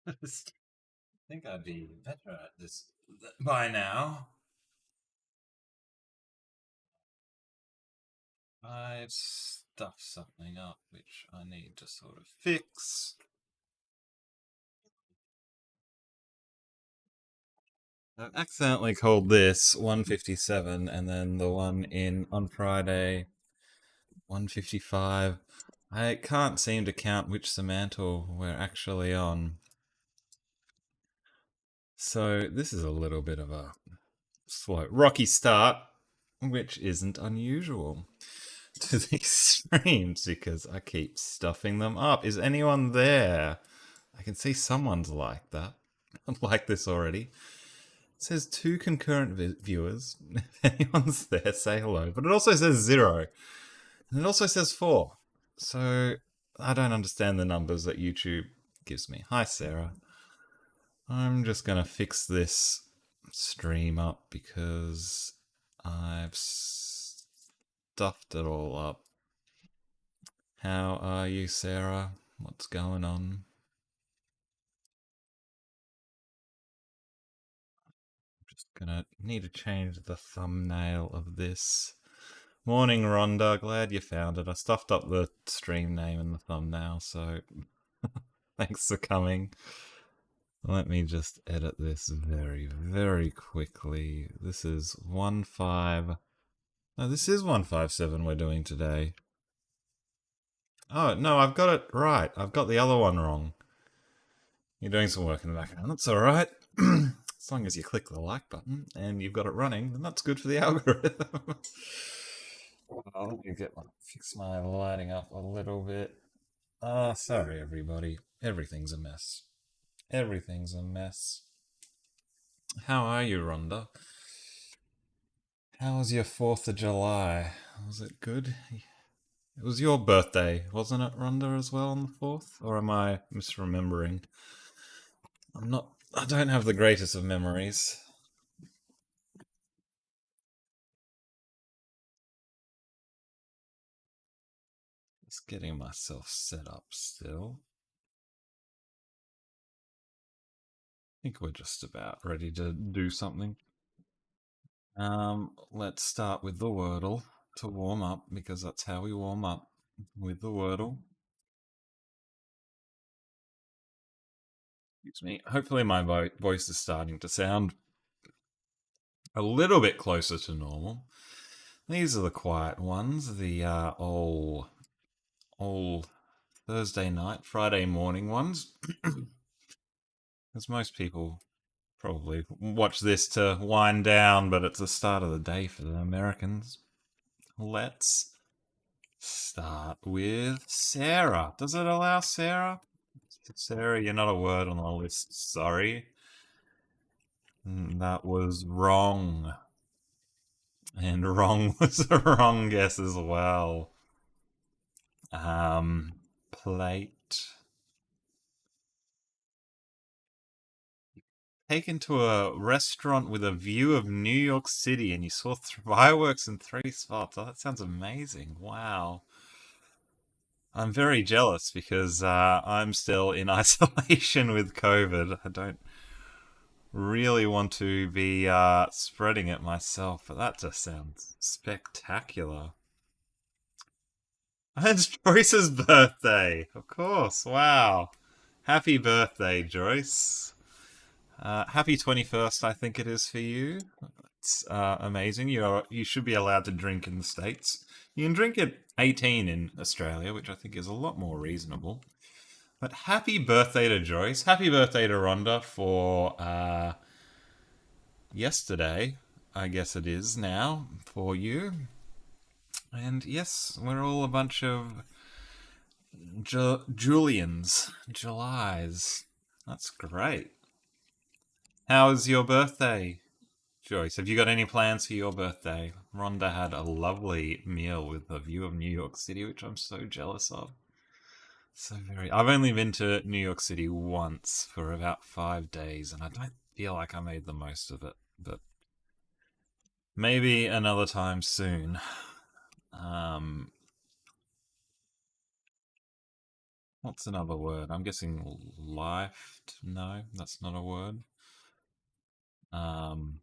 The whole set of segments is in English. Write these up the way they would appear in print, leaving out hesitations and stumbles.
I think I'd be better at this by now. I've stuffed something up which I need to sort of fix. I've accidentally called this 157 and then the one in on Friday 155. I can't seem to count which Semantle we're actually on. So this is a little bit of a slow, rocky start, which isn't unusual to these streams because I keep stuffing them up. Is anyone there? I can see someone's like that. Like this already. It says 2 concurrent viewers. If anyone's there, say hello. But it also says 0. And it also says 4. So I don't understand the numbers that YouTube gives me. Hi, Sarah. I'm just going to fix this stream up because I've stuffed it all up. How are you, Sarah? What's going on? Just gonna need to change the thumbnail of this. Morning, Rhonda. Glad you found it. I stuffed up the stream name and the thumbnail, so thanks for coming. Let me just edit this very, very quickly. This is 15. No, this is 157 we're doing today. Oh, no, I've got it right. I've got the other one wrong. You're doing some work in the background. That's alright. As long as you click the like button and you've got it running, then that's good for the algorithm. Let me fix my lighting up a little bit. Sorry everybody. Everything's a mess. Everything's a mess. How are you, Rhonda? How was your 4th of July? Was it good? It was your birthday, wasn't it, Rhonda, as well on the 4th? Or am I misremembering? I don't have the greatest of memories. Just getting myself set up still. I think we're just about ready to do something. Let's start with the Wordle to warm up because that's how we warm up with the Wordle. Excuse me. Hopefully my voice is starting to sound a little bit closer to normal. These are the quiet ones, the old Thursday night, Friday morning ones. As most people probably watch this to wind down, but it's the start of the day for the Americans. Let's start with Sarah. Does it allow Sarah? Sarah, you're not a word on the list. Sorry. That was wrong. And wrong was a wrong guess as well. Plate. Taken to a restaurant with a view of New York City and you saw fireworks in 3 spots. Oh, that sounds amazing. Wow. I'm very jealous because I'm still in isolation with COVID. I don't really want to be spreading it myself, but that just sounds spectacular. It's Joyce's birthday, of course. Wow. Happy birthday, Joyce. Happy 21st, I think it is for you. It's amazing. You should be allowed to drink in the States. You can drink at 18 in Australia, which I think is a lot more reasonable. But happy birthday to Joyce. Happy birthday to Rhonda for yesterday, I guess it is now, for you. And yes, we're all a bunch of Julians, Julys. That's great. How was your birthday, Joyce? Have you got any plans for your birthday? Rhonda had a lovely meal with a view of New York City, which I'm so jealous of. So very. I've only been to New York City once for about 5 days, and I don't feel like I made the most of it. But maybe another time soon. Um, What's another word? I'm guessing life. No, that's not a word. Um,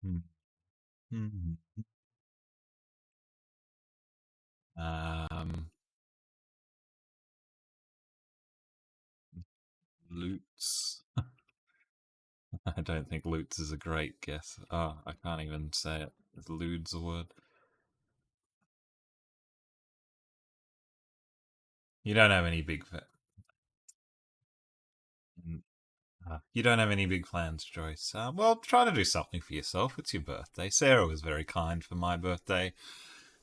hmm, hmm, um, loots. I don't think loots is a great guess. Oh, I can't even say it. Is lewd's a word? You don't have any big you don't have any big plans, Joyce. Well, try to do something for yourself. It's your birthday. Sarah was very kind for my birthday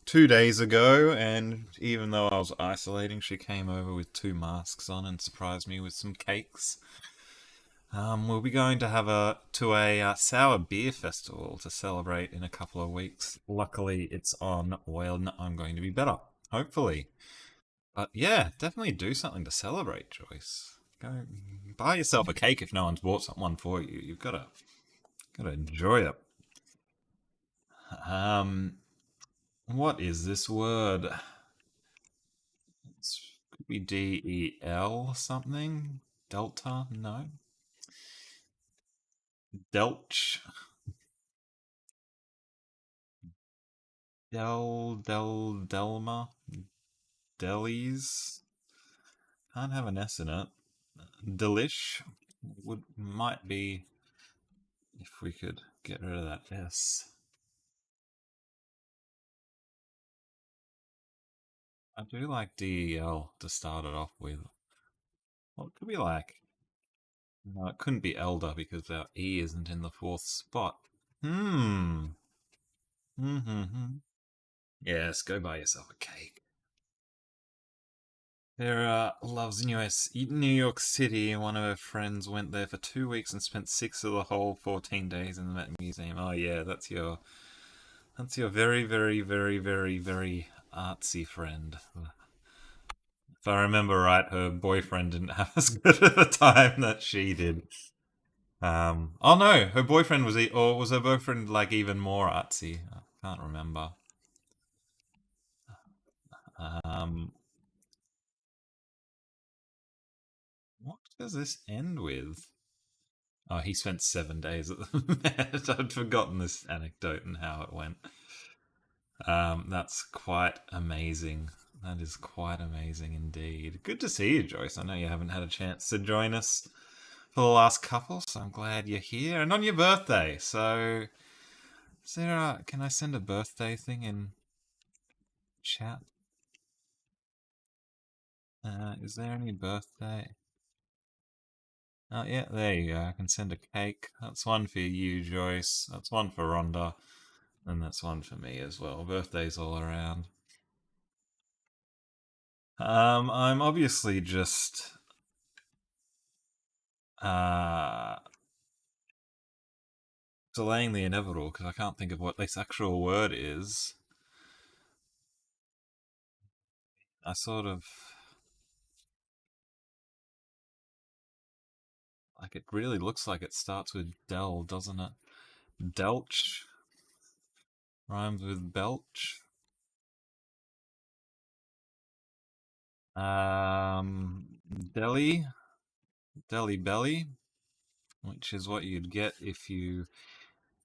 2 days ago, and even though I was isolating, she came over with 2 masks on and surprised me with some cakes. We'll be going to have a sour beer festival to celebrate in a couple of weeks. Luckily, it's on when I'm going to be better. Hopefully. But yeah, definitely do something to celebrate, Joyce. Go buy yourself a cake if no one's bought one for you. You've gotta enjoy it. Um, what is this word? It could be DEL something. Delta? No. Delch. Delma. Delis. Can't have an S in it. Delish might be if we could get rid of that S. I do like DEL to start it off with. Well, it could be like. No, it couldn't be elder because our E isn't in the fourth spot. Hmm. Mm-hmm. Yes, go buy yourself a cake. Sarah loves New York City, and one of her friends went there for 2 weeks and spent 6 of the whole 14 days in the Met Museum. Oh yeah, that's your very, very, very, very, very artsy friend. If I remember right, her boyfriend didn't have as good of a time that she did. Oh no, her boyfriend or was her boyfriend like even more artsy? I can't remember. Um, what does this end with? Oh, he spent 7 days at the Met. I'd forgotten this anecdote and how it went. That's quite amazing. That is quite amazing indeed. Good to see you, Joyce. I know you haven't had a chance to join us for the last couple, so I'm glad you're here. And on your birthday, so Sarah, can I send a birthday thing in chat? Is there any birthday? Oh, yeah, there you go. I can send a cake. That's one for you, Joyce. That's one for Rhonda. And that's one for me as well. Birthdays all around. I'm obviously just uh delaying the inevitable because I can't think of what this actual word is. I sort of like it really looks like it starts with del, doesn't it? Delch rhymes with belch. Deli, deli belly, which is what you'd get if you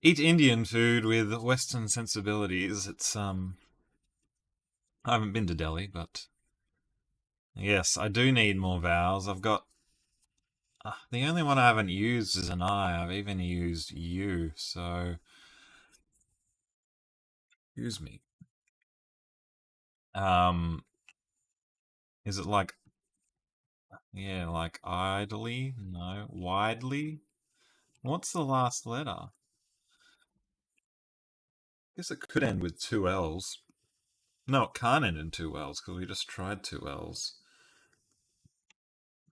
eat Indian food with Western sensibilities. I haven't been to Delhi, but yes, I do need more vowels. I've got the only one I haven't used is an I. I've even used you, so excuse me. Um, is it like yeah, like idly? No, widely. What's the last letter? Guess it could end with 2 L's. No, it can't end in 2 L's because we just tried 2 L's.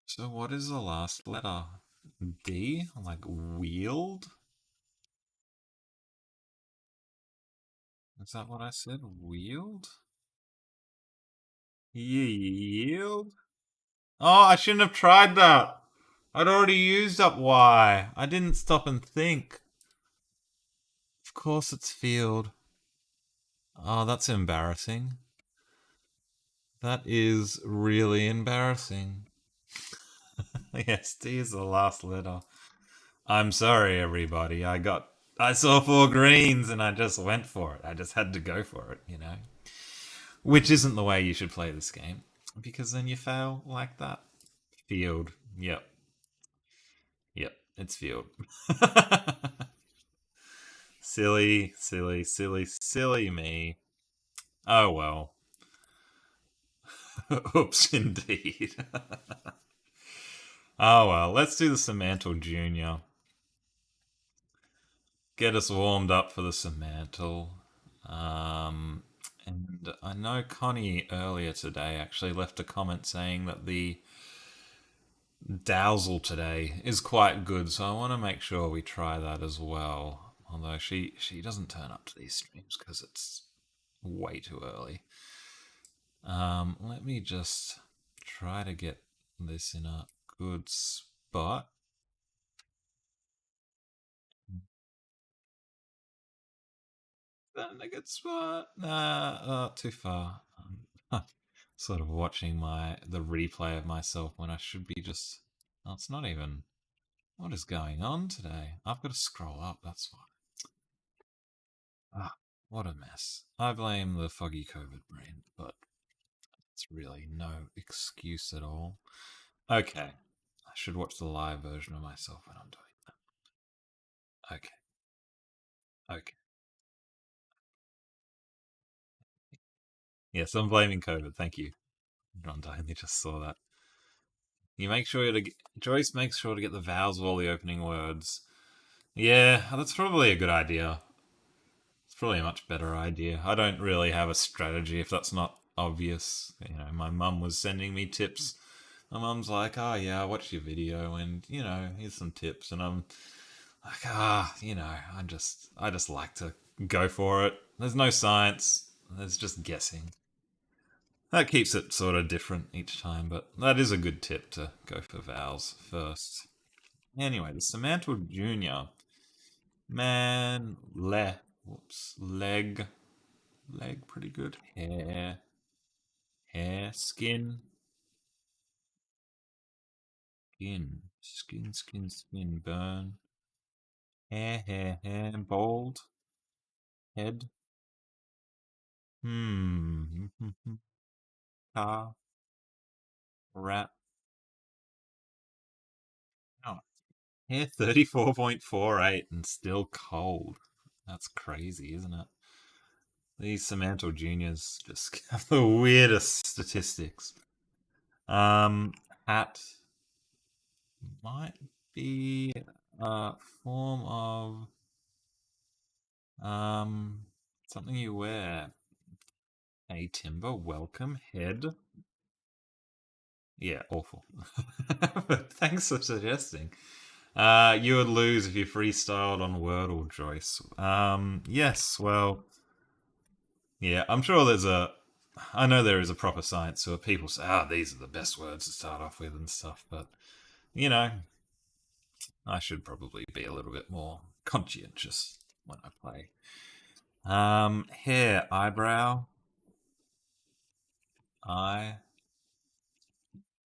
So what is the last letter? D? Like wield? Is that what I said? Wield? Yield? Oh, I shouldn't have tried that. I'd already used up Y. I didn't stop and think. Of course it's field. Oh, that's embarrassing. That is really embarrassing. Yes, D is the last letter. I'm sorry, everybody. I saw four greens and I just went for it. I just had to go for it. Which isn't the way you should play this game, because then you fail like that. Field. Yep. Yep. It's field. Silly, silly, silly, silly me. Oh well. Oops, indeed. Oh well. Let's do the Semantle Junior. Get us warmed up for the Semantle. Um, and I know Connie earlier today actually left a comment saying that the Dowsel today is quite good, so I want to make sure we try that as well. Although she doesn't turn up to these streams because it's way too early. Let me just try to get this in a good spot. That in a good spot? Nah, too far. Sort of watching the replay of myself when I should be just. Oh, it's not even. What is going on today? I've got to scroll up. That's why. Ah, what a mess. I blame the foggy COVID brain, but it's really no excuse at all. Okay, I should watch the live version of myself when I'm doing that. Okay, okay. Yes, I'm blaming COVID. Thank you. Ron only just saw that. You make sure to Joyce makes sure to get the vowels of all the opening words. Yeah, that's probably a good idea. It's probably a much better idea. I don't really have a strategy if that's not obvious. My mum was sending me tips. My mum's like, "Oh yeah, I watched your video, and here's some tips." And I'm like, I just like to go for it. There's no science. There's just guessing. That keeps it sort of different each time, but that is a good tip to go for vowels first. Anyway, the Semantle Junior. Man, whoops, leg, pretty good. Hair, skin, burn. Hair, bald, head. Hmm, car, rat. Oh, hair 34.48 and still cold. That's crazy, isn't it? These Semantle Juniors just have the weirdest statistics. Hat might be a form of something you wear. Hey Timber, welcome. Head. Yeah, awful. But thanks for suggesting. You would lose if you freestyled on Wordle, Joyce. Yes, well, yeah, I'm sure I know there is a proper science to it. People say, these are the best words to start off with and stuff, but, you know, I should probably be a little bit more conscientious when I play. Hair, eyebrow, eye,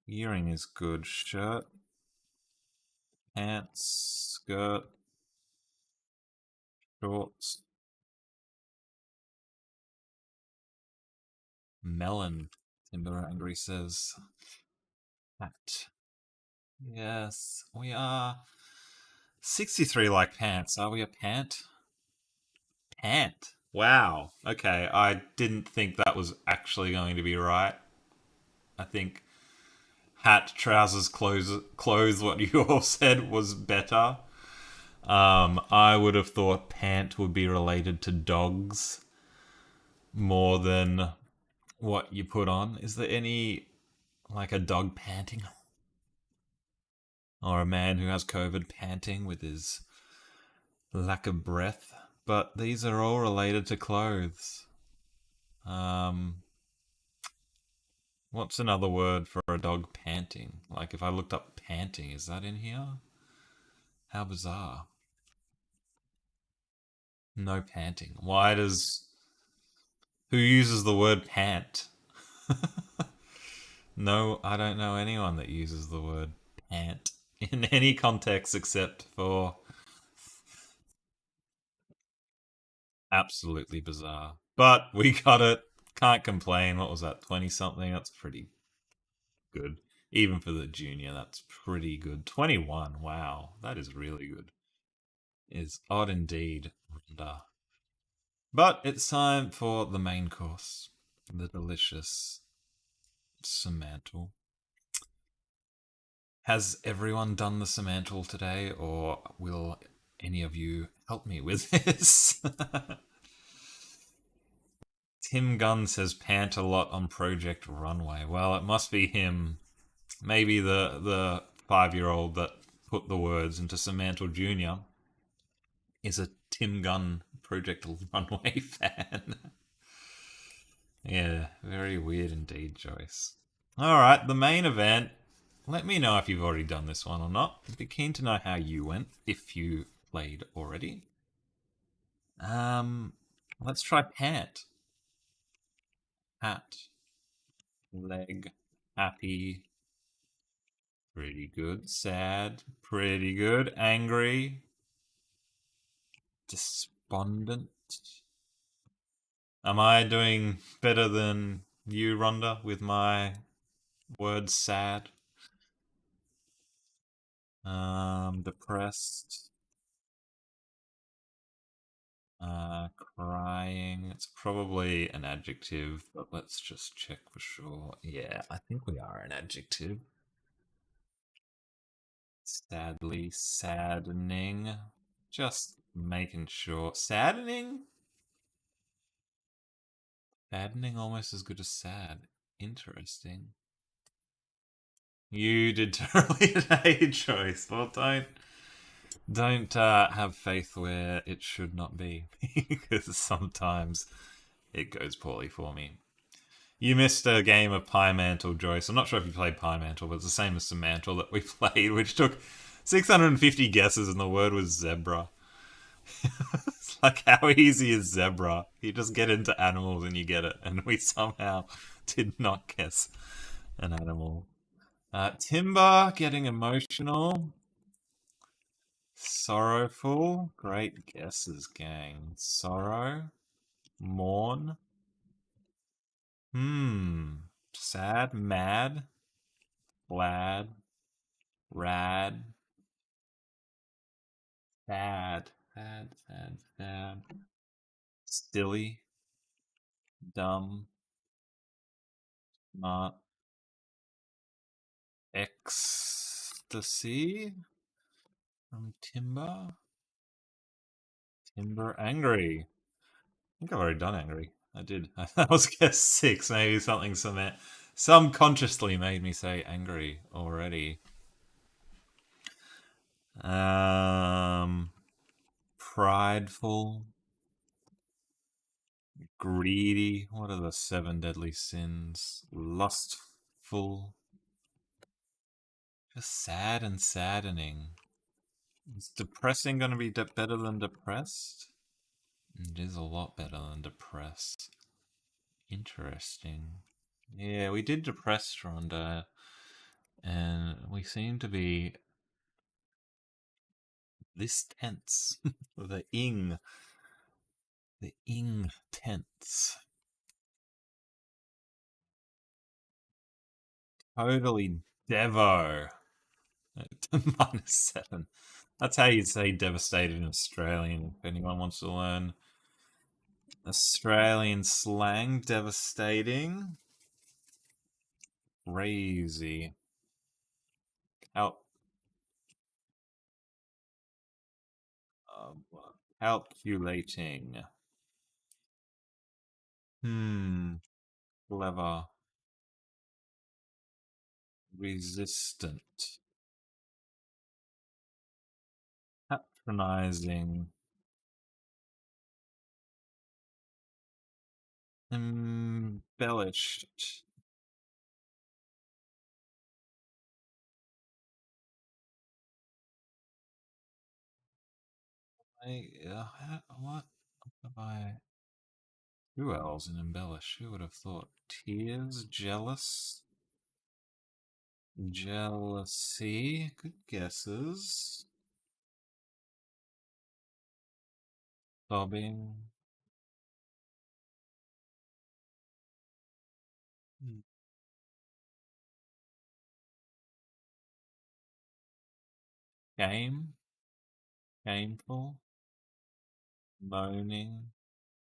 earring is good. Shirt, pants, skirt, shorts, melon. Timber Angry says, hat. Yes, we are 63 like pants. Are we a pant? Pant. Wow. Okay, I didn't think that was actually going to be right. I think hat, trousers, clothes. What you all said was better. I would have thought pant would be related to dogs more than what you put on. Is there any like a dog panting or a man who has COVID panting with his lack of breath? But these are all related to clothes. Um, what's another word for a dog panting? Like if I looked up panting, is that in here? How bizarre. No panting. Why does Who uses the word pant? No, I don't know anyone that uses the word pant in any context except for absolutely bizarre. But we got it. Can't complain. What was that, 20 something? That's pretty good. Even for the junior, that's pretty good. 21, wow. That is really good. Is odd indeed, Rhonda. But it's time for the main course. The delicious Semantle. Has everyone done the Semantle today, or will any of you help me with this? Tim Gunn says pant a lot on Project Runway. Well, it must be him. Maybe the 5-year-old that put the words into Semantle Junior is a Tim Gunn Project Runway fan. Yeah, very weird indeed, Joyce. Alright, the main event. Let me know if you've already done this one or not. I'd be keen to know how you went, if you played already. Um, let's try pant. Hat. Leg. Happy. Pretty good. Sad. Pretty good. Angry. Despondent. Am I doing better than you, Rhonda, with my words sad? Depressed. Crying. It's probably an adjective, but let's just check for sure. Yeah, I think we are an adjective. Sadly, saddening. Just making sure. Saddening? Saddening almost as good as sad. Interesting. You did totally an A choice. Well, don't have faith where it should not be, because sometimes it goes poorly for me. You missed a game of Pie Mantle, Joyce. I'm not sure if you played Pie Mantle, but it's the same as Semantle that we played, which took 650 guesses, and the word was zebra. It's like, how easy is zebra? You just get into animals and you get it, and we somehow did not guess an animal. Timber, getting emotional. Sorrowful. Great guesses, gang. Sorrow. Mourn. Sad. Mad. Glad. Rad. Sad. Sad. Sad. Sad. Silly. Dumb. Not. Ecstasy. From Timber. Timber. Angry. I think I've already done angry. I did. I was guess 6. Maybe something subconsciously made me say angry already. Prideful, greedy. What are the 7 deadly sins? Lustful. Just sad and saddening. Is depressing going to be better than depressed? It is a lot better than depressed. Interesting. Yeah, we did depressed, Rhonda, and we seem to be this tense. the ing. The ing tense. Totally Devo. -7. That's how you say devastated in Australian, if anyone wants to learn Australian slang. Devastating. Crazy. Cal- uh, calculating. Clever. Resistant. Patronizing. Embellished. What have I Two L's in embellish. Who would have thought? Tears, jealous, jealousy. Good guesses. Sobbing. Game. Gameful. Moaning.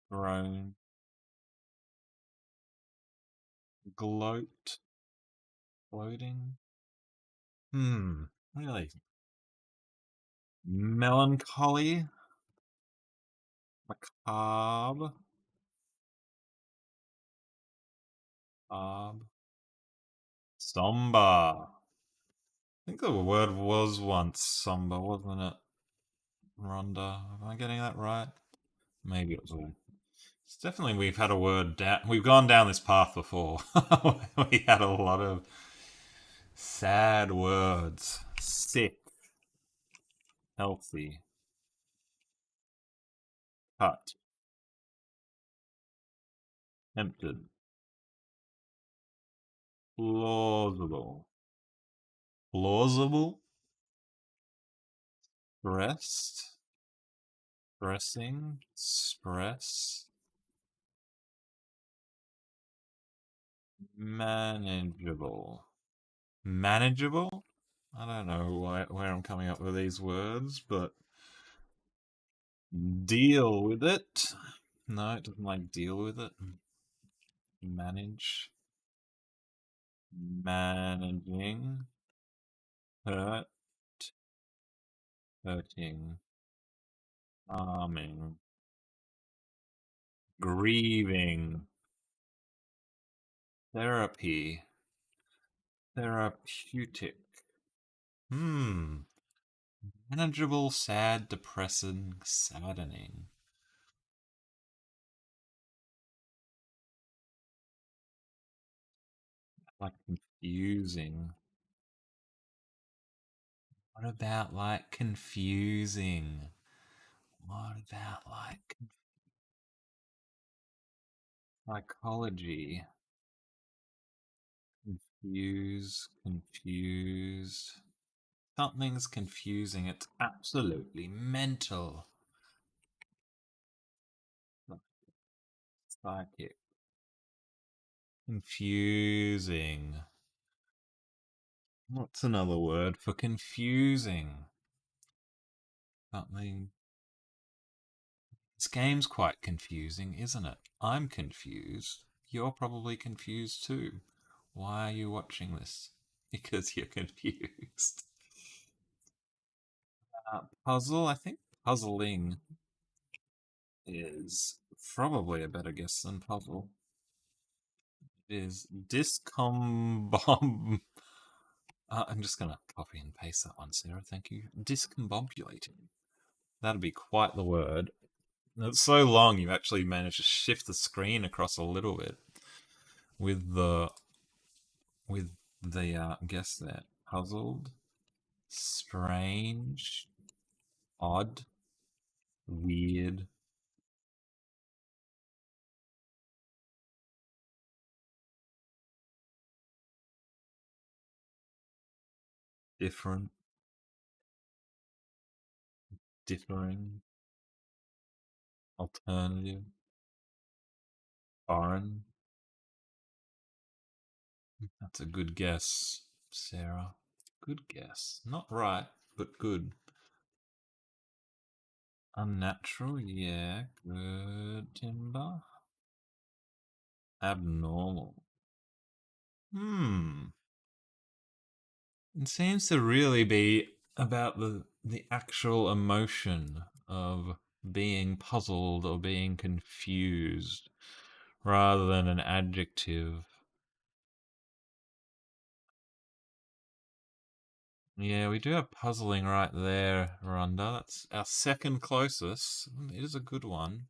Groan. Gloat. Floating. Really? Melancholy. Macabre. Macabre. Somber. I think the word was once somber, wasn't it? Rhonda. Am I getting that right? Maybe it was all. It's definitely we've had a word down. We've gone down this path before. We had a lot of sad words. Sick, healthy, cut, tempted, plausible, plausible, stressed, stressing, stress, manageable, manageable. I don't know where I'm coming up with these words, but deal with it. No, it doesn't like deal with it. Manage, managing, hurt, hurting, harming, grieving, therapy, therapeutic. Manageable, sad, depressing, saddening. Like confusing. What about like confusing? What about like psychology? Confuse, confused. Something's confusing. It's absolutely mental. Psychic. Confusing. What's another word for confusing? Something. This game's quite confusing, isn't it? I'm confused. You're probably confused too. Why are you watching this? Because you're confused. Puzzle, I think puzzling is probably a better guess than puzzle. It is discombom. I'm just going to copy and paste that one, Sarah. Thank you. Discombobulating. That'd be quite the word. It's so long, you've actually managed to shift the screen across a little bit with the guess there. Puzzled, strange, odd, weird, different, differing, alternative, foreign. That's a good guess, Sarah. Good guess. Not right, but good. Unnatural, yeah. Good, Timber. Abnormal. It seems to really be about the actual emotion of being puzzled or being confused rather than an adjective. Yeah, we do have puzzling right there, Rhonda. That's our second closest. It is a good one.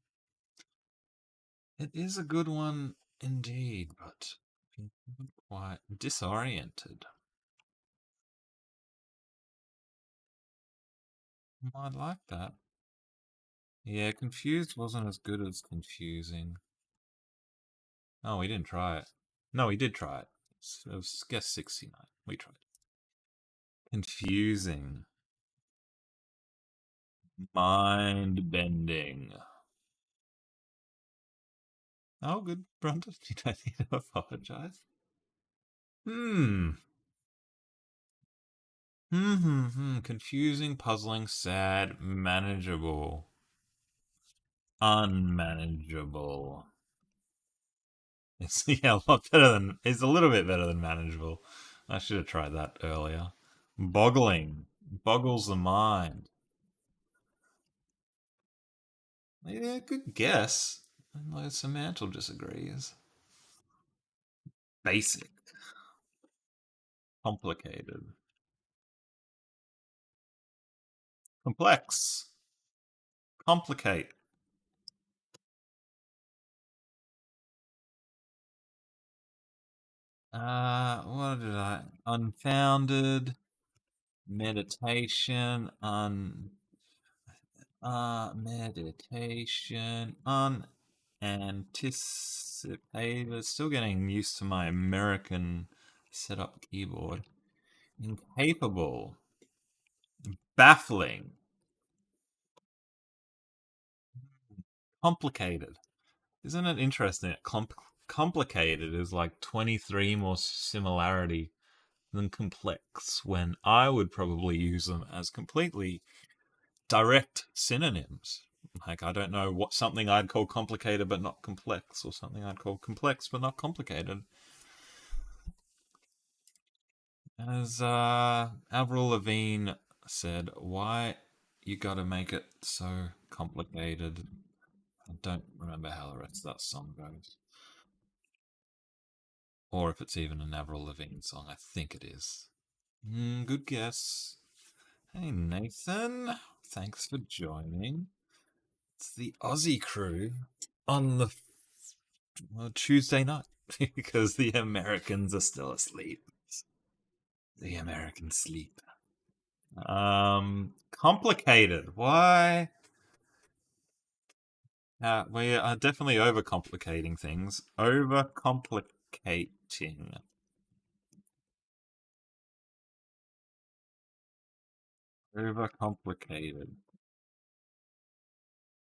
It is a good one indeed, but quite disoriented. I like that. Yeah, confused wasn't as good as confusing. Oh, we didn't try it. No, we did try it. It was guess 69. We tried. Confusing. Mind bending. Oh, good, Brandon. You don't need to apologize. Hmm. Confusing, puzzling, sad, manageable, unmanageable. It's yeah, a lot better than. It's a little bit better than manageable. I should have tried that earlier. Boggling, boggles the mind. Yeah, good guess. Unless Semantle disagrees. Basic, complicated, complex, complicate. What did I? Unfounded, meditation, meditation, unanticipated. Still getting used to my American setup keyboard. Incapable, baffling, complicated. Isn't it interesting? Complicated is like 23 more similarity than complex, when I would probably use them as completely direct synonyms. Like, I don't know what something I'd call complicated but not complex, or something I'd call complex but not complicated. As Avril Lavigne said, why you gotta make it so complicated? I don't remember how the rest of that song goes. Or if it's even an Avril Lavigne song. I think it is. Good guess. Hey, Nathan. Thanks for joining. It's the Aussie crew on the Tuesday night because the Americans are still asleep. The Americans sleep. Complicated. Why? We are definitely overcomplicating things. Overcomplicating. Overcomplicated.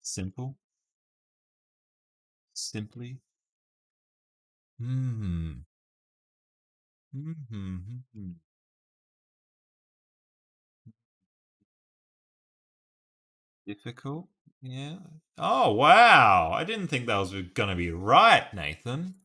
Simple. Simply. Hmm. Hmm. Difficult. Yeah. Oh, wow. I didn't think that was going to be right, Nathan.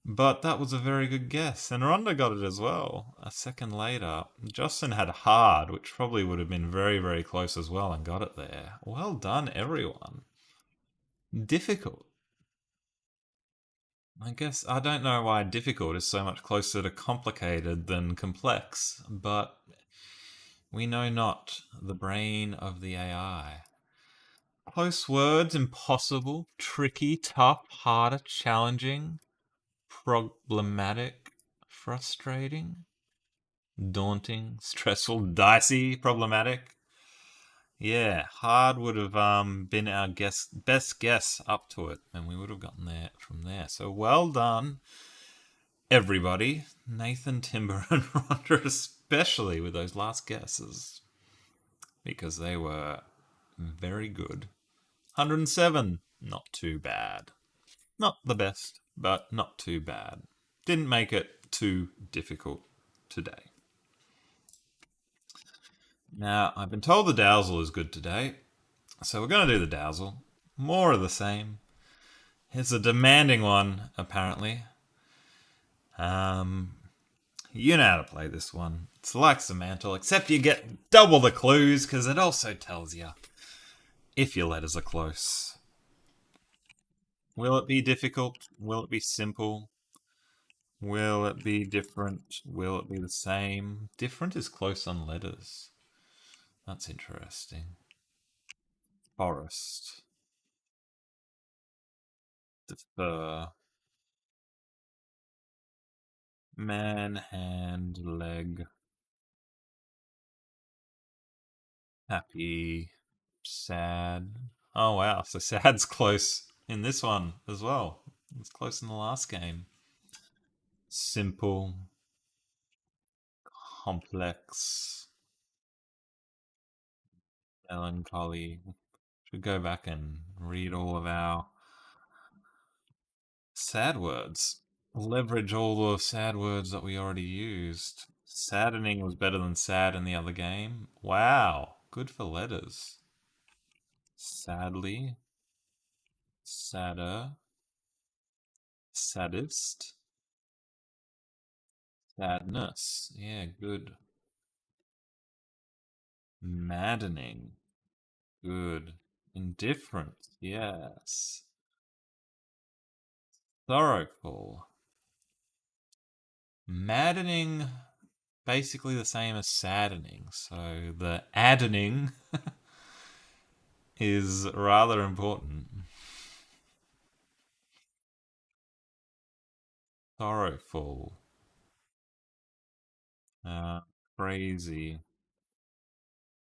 But that was a very good guess. And Rhonda got it as well. A second later. Justin had hard, which probably would have been very, very close as well, and got it there. Well done, everyone. Difficult. I guess I don't know why difficult is so much closer to complicated than complex, but we know not the brain of the AI. Close words: impossible, tricky, tough, harder, challenging, problematic, frustrating, daunting, stressful, dicey, problematic. Yeah, hard would have been our best guess up to it, and we would have gotten there from there. So well done, everybody. Nathan, Timber, and Rhonda, especially with those last guesses, because they were very good. 107, not too bad. Not the best, but not too bad. Didn't make it too difficult today. Now, I've been told the Dowsel is good today, so we're going to do the Dowsel. More of the same. It's a demanding one, apparently. Um, you know how to play this one. It's like Semantle, except you get double the clues, because it also tells you if your letters are close. Will it be difficult? Will it be simple? Will it be different? Will it be the same? Different is close on letters. That's interesting. Forest. Defer. Man, hand, leg. Happy. Sad. Oh wow, so sad's close in this one as well. It was close in the last game. Simple, complex, melancholy. Should go back and read all of our sad words. Leverage all the sad words that we already used. Saddening was better than sad in the other game. Wow, good for letters. Sadly, sadder, saddest, sadness. Yeah, good. Maddening. Good. Indifferent. Yes. Sorrowful. Maddening. Basically the same as saddening. So the addening is rather important. Sorrowful. Uh, Crazy.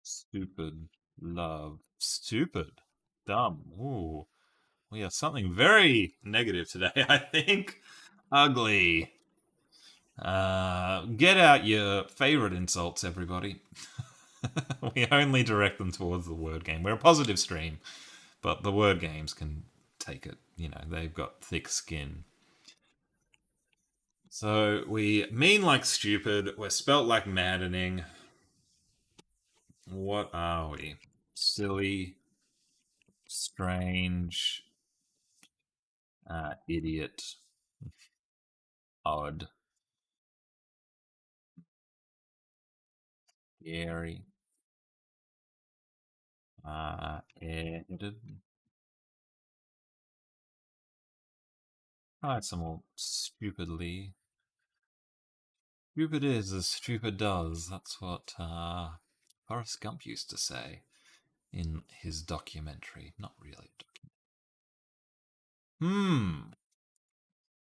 Stupid. Love. Stupid. Dumb. Ooh. We have something very negative today, I think. Ugly. Get out your favorite insults, everybody. We only direct them towards the word game. We're a positive stream, but the word games can take it. You know, they've got thick skin. So we mean like stupid. We're spelt like maddening. What are we? Silly, strange, idiot, odd, scary, airheaded. Alright, some more stupidly. Stupid is as stupid does. That's what Forrest Gump used to say in his documentary. Not really.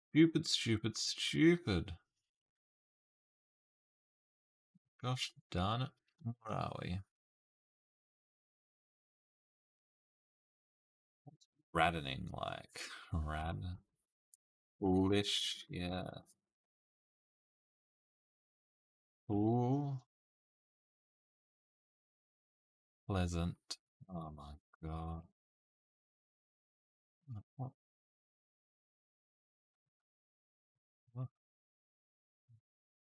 Stupid, stupid, stupid. Gosh darn it. Where are we? Raddening, like. Rad. Foolish, yeah. Fool. Pleasant. Oh my god. What? What?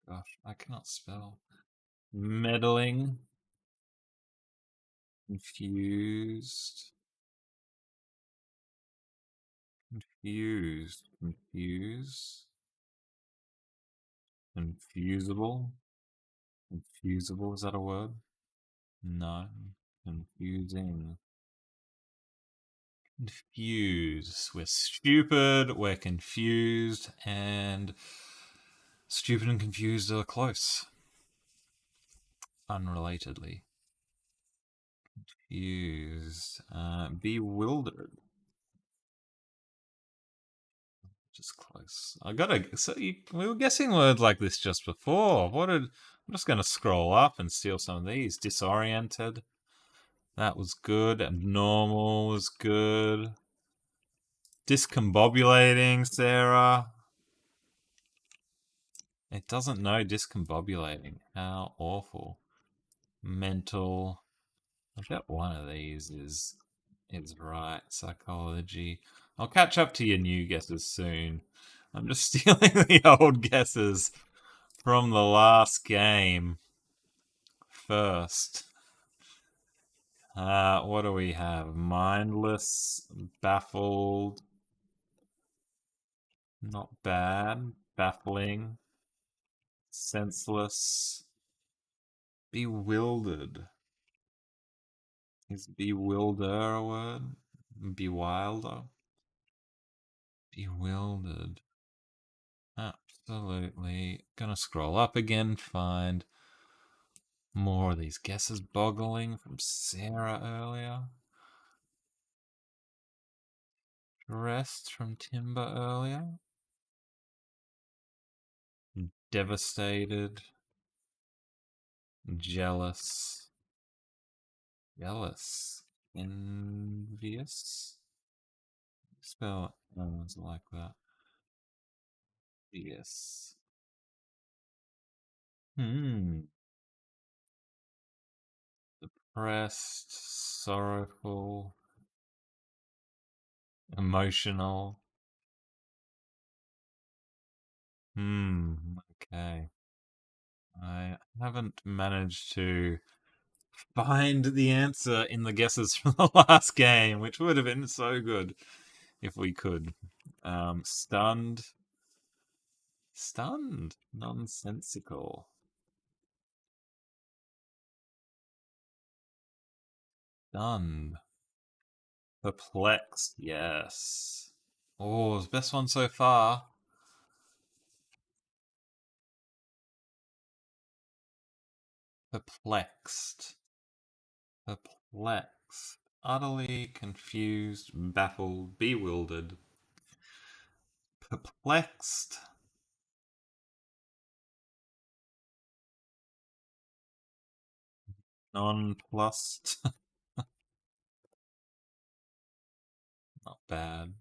Gosh, I cannot spell. Meddling. Confused. Confused. Confuse. Confusable. Confusable, is that a word? No. Confusing. Confused. We're stupid, we're confused, and stupid and confused are close. Unrelatedly. Confused. Bewildered. Just close. I gotta. So we were guessing words like this just before. I'm just gonna scroll up and steal some of these. Disoriented. That was good. Abnormal was good. Discombobulating, Sarah. It doesn't know discombobulating. How awful. Mental. I bet one of these is right. Psychology. I'll catch up to your new guesses soon. I'm just stealing the old guesses from the last game first. What do we have? Mindless, baffled, not bad, baffling, senseless, bewildered. Is bewilder a word? Bewilder? Bewildered. Absolutely. Gonna scroll up again, find more of these guesses boggling from Sarah earlier. Rest from Timber earlier. Devastated. Jealous. Jealous. Envious. Spell words like that. Yes. Hmm. Depressed, sorrowful, emotional. Okay. I haven't managed to find the answer in the guesses from the last game, which would have been so good if we could. Stunned. Stunned. Nonsensical. Stunned. Perplexed. Yes. Oh, it's the best one so far. Perplexed. Perplexed. Utterly confused, baffled, bewildered. Perplexed. Nonplussed. Not bad.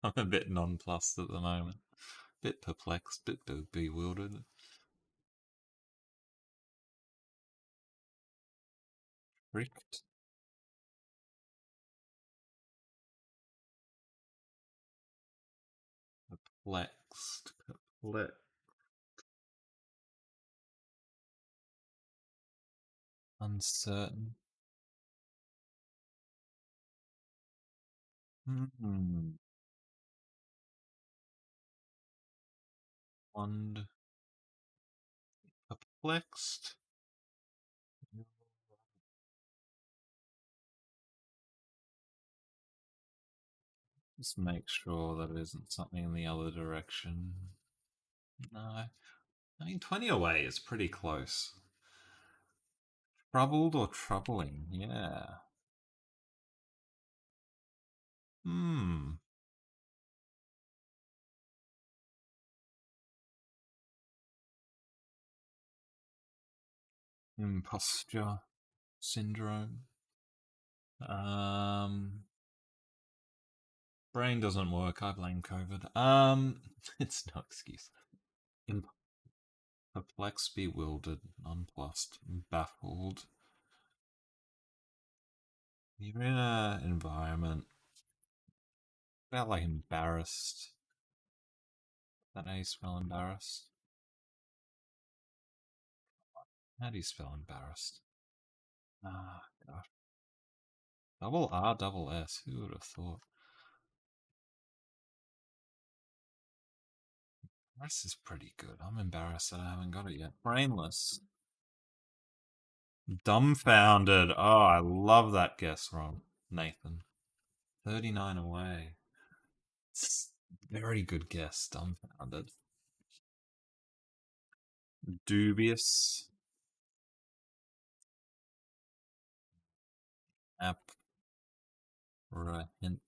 I'm a bit nonplussed at the moment. Bit perplexed, bit bewildered. Tricked. Perplexed. Perplexed. Uncertain. Hmm. Wand. Perplexed. Just make sure that it isn't something in the other direction. No. I mean, 20 away is pretty close. Troubled or troubling? Yeah. Hmm. Imposture syndrome. Um. Brain doesn't work. I blame COVID. It's no excuse. Perplexed, bewildered, nonplussed, baffled. You're in an environment about like embarrassed. Is that how you spell embarrassed? How do you spell embarrassed? Ah, gosh. Double R, double S. Who would have thought? This is pretty good. I'm embarrassed that I haven't got it yet. Brainless. Dumbfounded. Oh, I love that guess, Ron. Nathan. 39 away. Very good guess. Dumbfounded. Dubious. Apprehensive.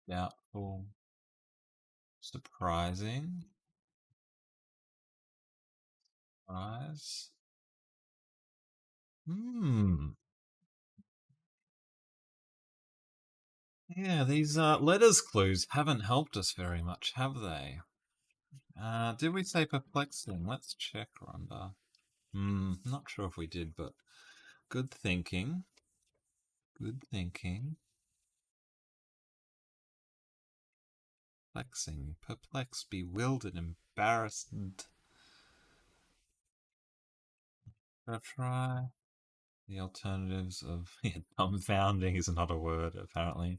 Doubtful. Surprising. Surprise. Hmm. Yeah, these letters clues haven't helped us very much, have they? Did we say perplexing? Let's check, Rhonda. Not sure if we did, but good thinking. Good thinking. Perplexing, perplexed, bewildered, embarrassed. Gotta try. The alternatives of dumbfounding is not a word, apparently. I'm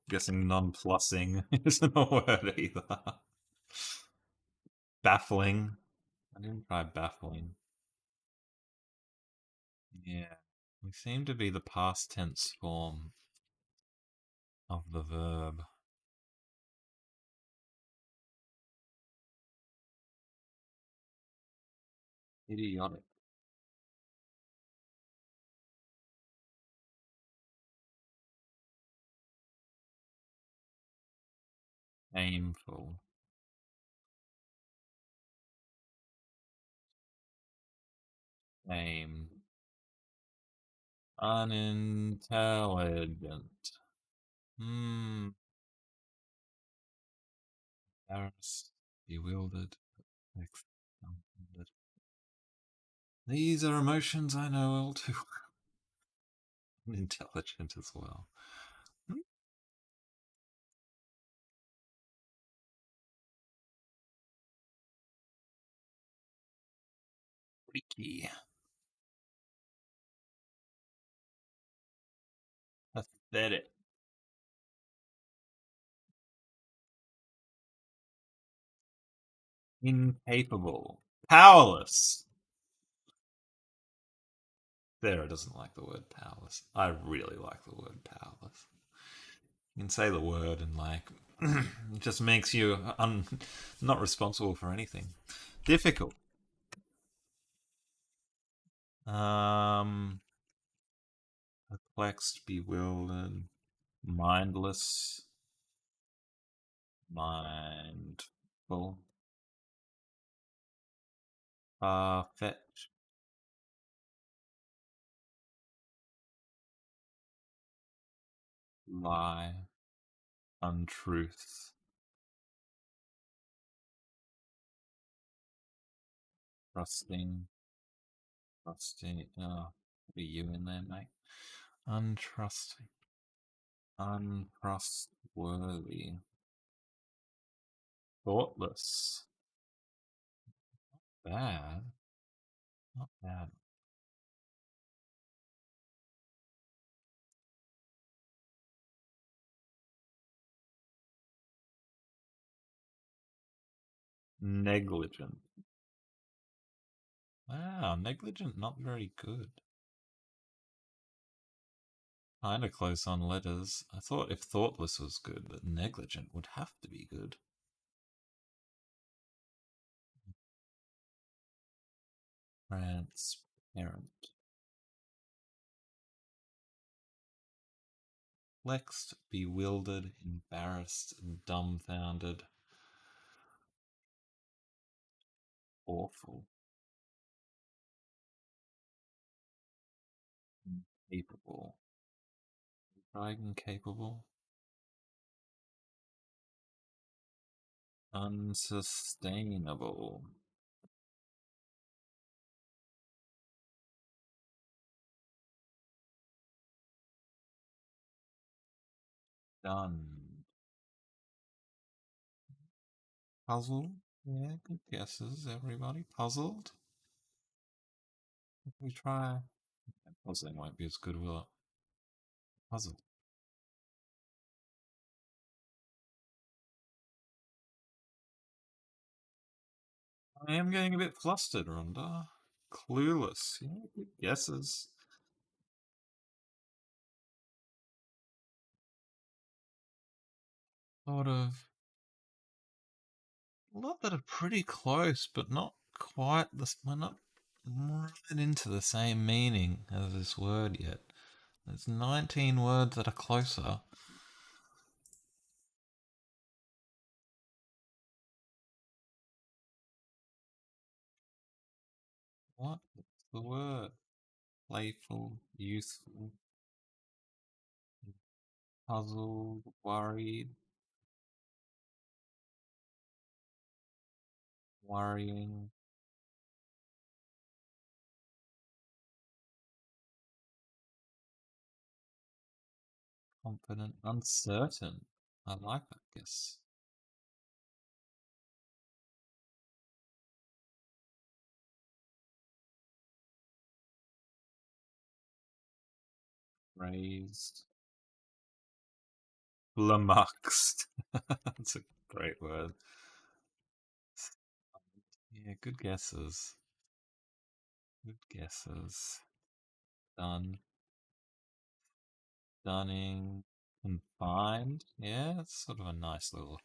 guessing nonplussing isn't a word either. Baffling. I didn't try baffling. Yeah. We seem to be the past tense form of the verb. Idiotic. Shameful. Shame. Unintelligent. Hmm. Embarrassed. Bewildered. Confounded. These are emotions I know all too well. Unintelligent as well. Freaky. Pathetic. Incapable. Powerless. Sarah doesn't like the word powerless. I really like the word powerless. You can say the word and like it just makes you not responsible for anything. Difficult. Um, Perplexed, bewildered, mindless, mindful, far-fetched, lie, untruth, trusting, trusting. Oh, be you in there, mate. Untrusting, untrustworthy, thoughtless, bad, not bad. Negligent. Wow, negligent, not very good. Kinda close on letters. I thought if thoughtless was good, that negligent would have to be good. Transparent. Perplexed, bewildered, embarrassed, dumbfounded. Awful. Incapable. Try incapable. Unsustainable. Done. Puzzle? Yeah, good guesses, everybody. Puzzled? If we try. Puzzling won't be as good, will it? Puzzled. I am getting a bit flustered, Rhonda. Clueless. Yeah, good guesses. Sort of. A lot that are pretty close, but not quite this. We're not right into the same meaning as this word yet. There's 19 words that are closer. What? What's the word? Playful, useful, puzzled, worried, worrying, confident, uncertain. I like that guess. Raised, flummoxed. That's a great word. Yeah, good guesses. Good guesses. Done. Stunning. Confined. Yeah, it's sort of a nice little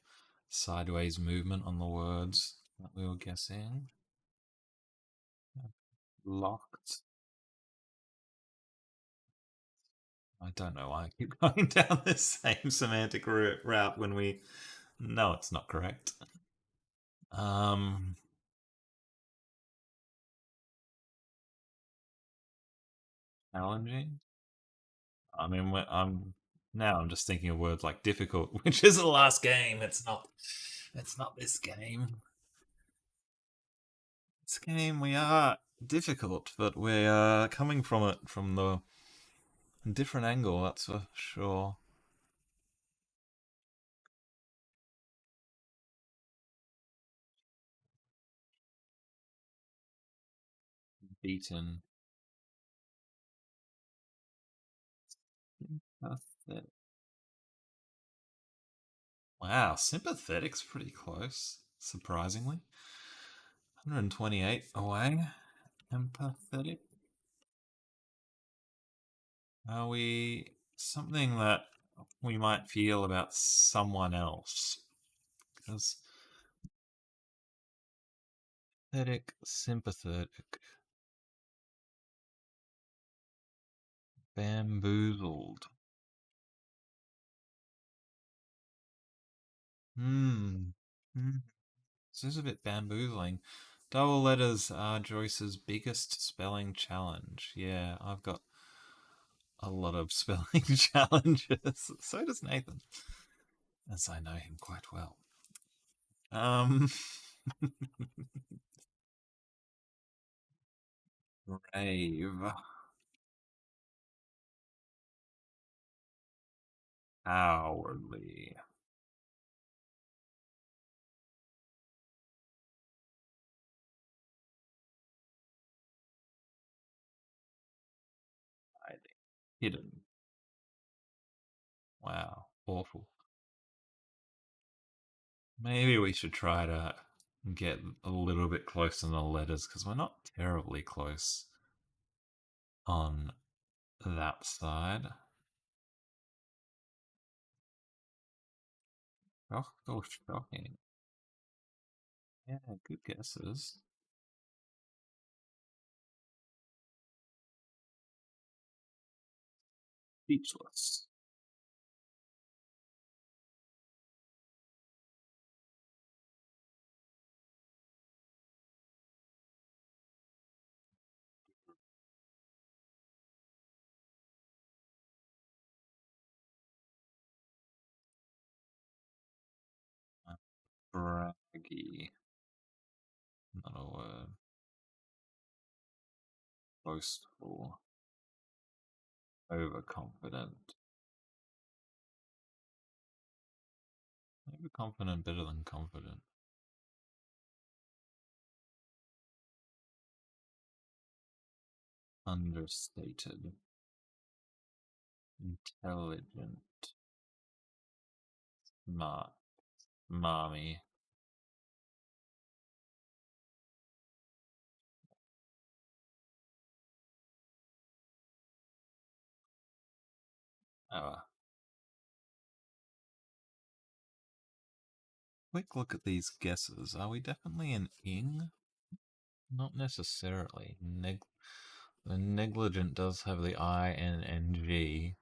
sideways movement on the words that we were guessing. Locked. I don't know why I keep going down this same semantic route when we know it's not correct. Um, Challenging. I mean, I'm now I'm just thinking of words like difficult, which is the last game. It's not. It's not this game. This game we are difficult, but we are coming from it from the different angle. That's for sure. Beaten. Sympathetic. Wow, sympathetic's pretty close. Surprisingly, 128 away. Empathetic. Are we something that we might feel about someone else? Because pathetic, sympathetic, bamboozled. Hmm. Hmm. This is a bit bamboozling. Double letters are Joyce's biggest spelling challenge. Yeah, I've got a lot of spelling challenges. So does Nathan, as I know him quite well. Um, Brave. Cowardly. Hiding. Hidden. Wow. Awful. Maybe we should try to get a little bit closer in the letters because we're not terribly close on that side. Oh, shocking. Yeah, good guesses. Speechless. Braggy. Not a word. Boastful. Overconfident. Overconfident better than confident. Understated. Intelligent. Smart. Marmy. Oh, quick look at these guesses. Are we definitely an ing? Not necessarily. The negligent does have the I and NG,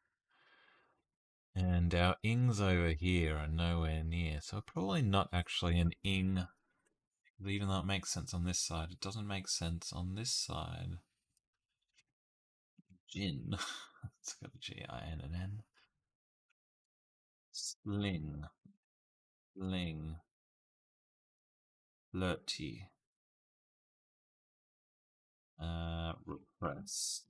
and our ings over here are nowhere near, so probably not actually an ing. Even though it makes sense on this side, it doesn't make sense on this side. Gin. It's got a G-I-N and N. Sling. Ling. Flirty. Repress.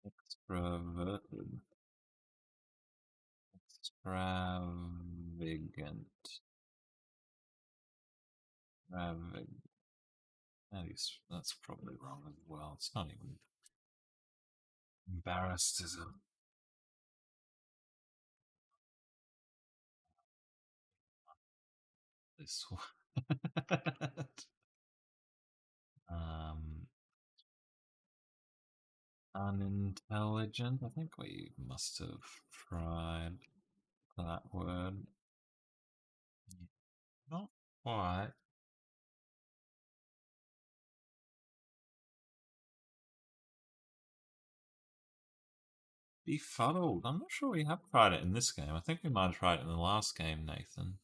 Extroverted. Extravagant. Extravagant. That's probably wrong as well. It's not even embarrassed as a this one. um, Unintelligent. I think we must have tried that word. Not quite. Befuddled. I'm not sure we have tried it in this game. I think we might have tried it in the last game, Nathan.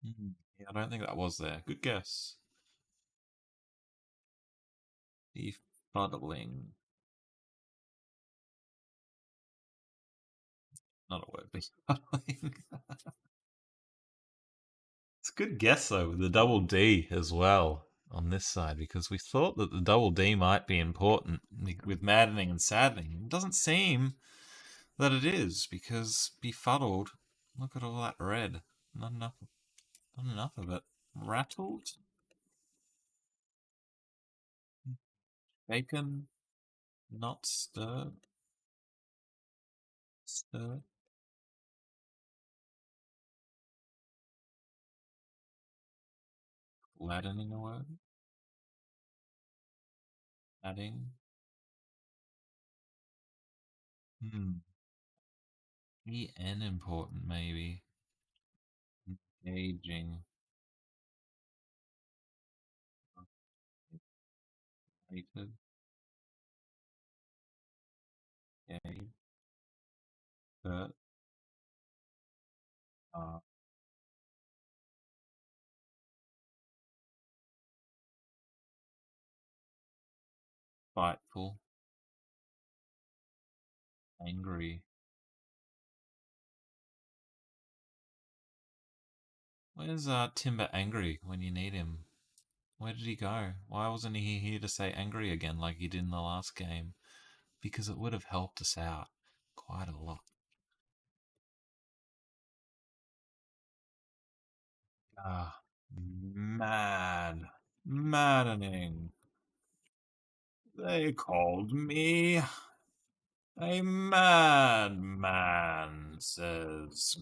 Yeah, I don't think that was there. Good guess. Befuddling. Not a word befuddling. It's a good guess though with the double D as well on this side because we thought that the double D might be important with maddening and saddening. It doesn't seem that it is because befuddled. Look at all that red. Not enough. Not enough of it. Rattled. Bacon. Not stirred. Stirred. Gladdening a word. Adding. Hmm. EN important maybe. Engaging. Hated. Gay. Hurt. Uh, Spiteful. Angry. Where's Timber angry when you need him? Where did he go? Why wasn't he here to say angry again like he did in the last game? Because it would have helped us out quite a lot. Ah, mad. Maddening. They called me a madman, says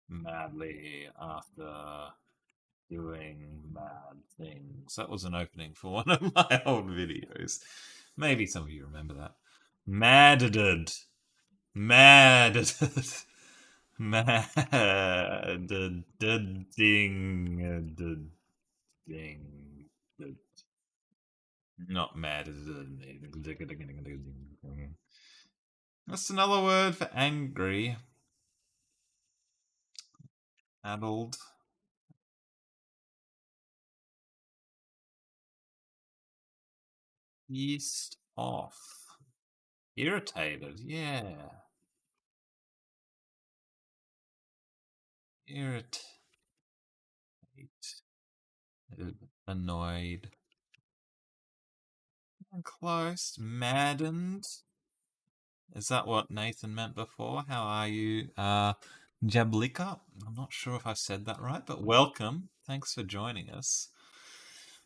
madly after doing mad things. That was an opening for one of my old videos. Maybe some of you remember that. Madded. Madded. Madded. Ding. Ding. Not mad. That's another word for angry. Addled. East off. Irritated. Yeah. Irritate. Annoyed. Close. Maddened. Is that what Nathan meant before? How are you? Jablika? I'm not sure if I said that right, but welcome. Thanks for joining us.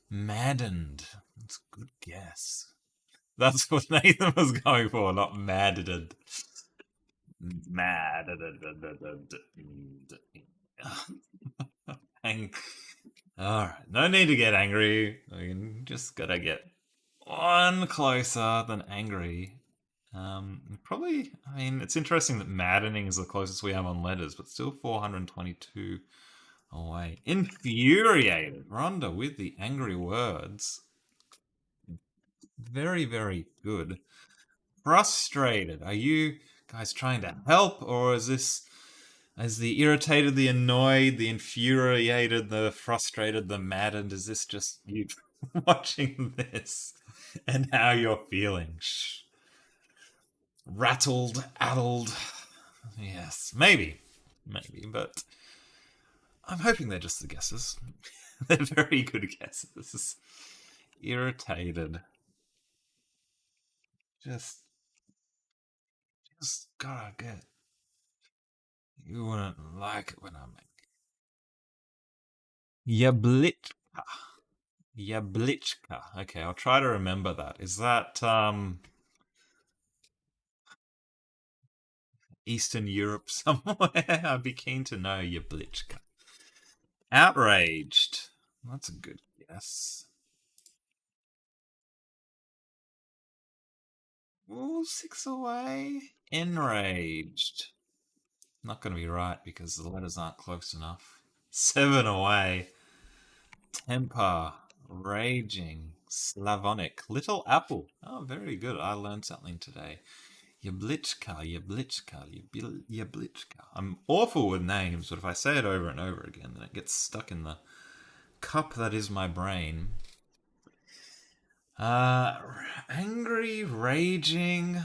Maddened. That's a good guess. That's what Nathan was going for, not maddened. Mad. Alright, no need to get angry. We just gotta get one closer than angry. Probably, I mean, it's interesting that maddening is the closest we have on letters, but still 422 away. Infuriated. Rhonda with the angry words. Very, very good. Frustrated. Are you guys trying to help, or is this as the irritated, the annoyed, the infuriated, the frustrated, the maddened? Is this just you watching this and how you're feeling? Shh. Rattled, addled. Yes, maybe. Maybe, but I'm hoping they're just the guesses. They're very good guesses. Irritated. Just, just gotta get. You wouldn't like it when I make. Yablichka. Yablichka. Okay, I'll try to remember that. Is that Eastern Europe somewhere? I'd be keen to know Yablichka. Outraged. That's a good guess. Ooh, 6 away. Enraged. Not going to be right because the letters aren't close enough. 7 away. Temper. Raging. Slavonic. Little apple. Oh, very good. I learned something today. Yablichka, Yablichka, Yablichka. I'm awful with names, but if I say it over and over again, then it gets stuck in the cup that is my brain. Angry, raging,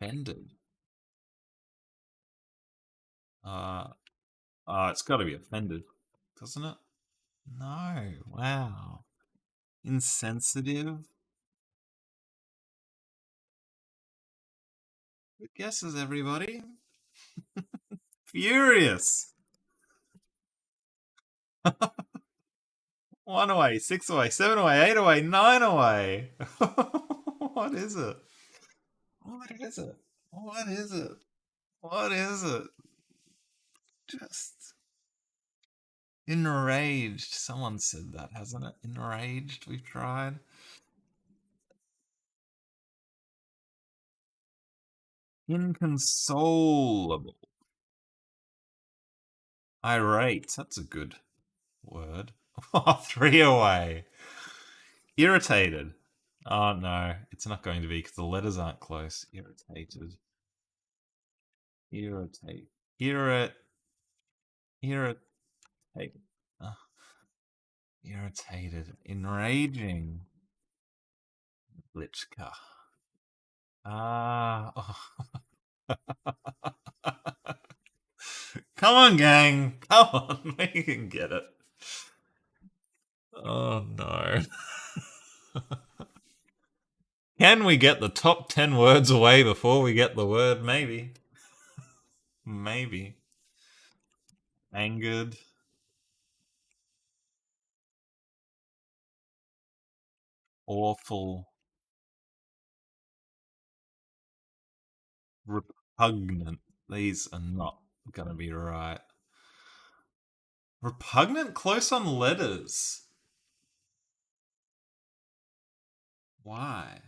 Offended. It's got to be offended, doesn't it? No. Wow. Insensitive. Good guesses, everybody. Furious. 1 away, 6 away, 7 away, 8 away, 9 away. What is it? What is it? What is it? What is it? Just enraged. Someone said that, hasn't it? Enraged, we've tried. Inconsolable. Irate. That's a good word. 3 away. Irritated. Oh no, it's not going to be because the letters aren't close. Irritated. Irritate. Irrit. Irritate. Uh, irritated. Enraging. Blitzka. Ah. Come on, gang. Come on. We can get it. Oh no. Can we get the top 10 words away before we get the word? Maybe. Maybe. Angered. Awful. Repugnant. These are not going to be right. Repugnant? Close on letters. Why?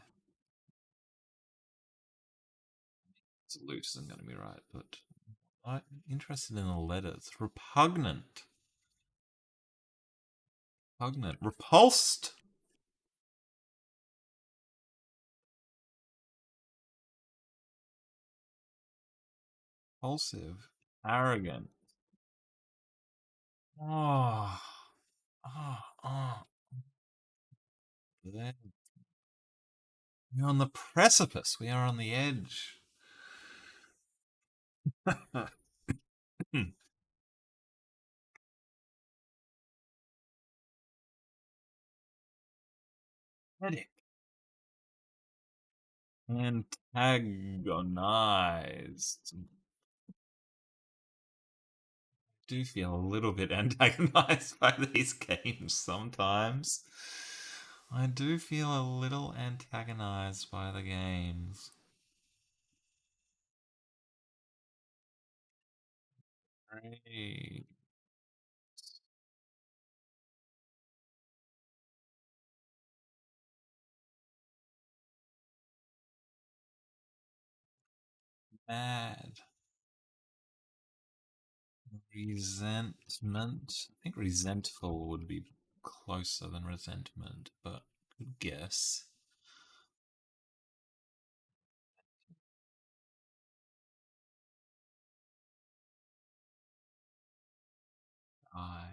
Absolute isn't going to be right, but I'm interested in the letters. Repugnant. Repugnant. Repulsed. Repulsive. Arrogant. Oh. Oh. Oh. We're on the precipice. We are on the edge. Headache. Antagonized. Do feel a little bit antagonized by these games sometimes. I do feel a little antagonized by the games. Great. Mad. Resentment. I think resentful would be closer than resentment, but good guess. I.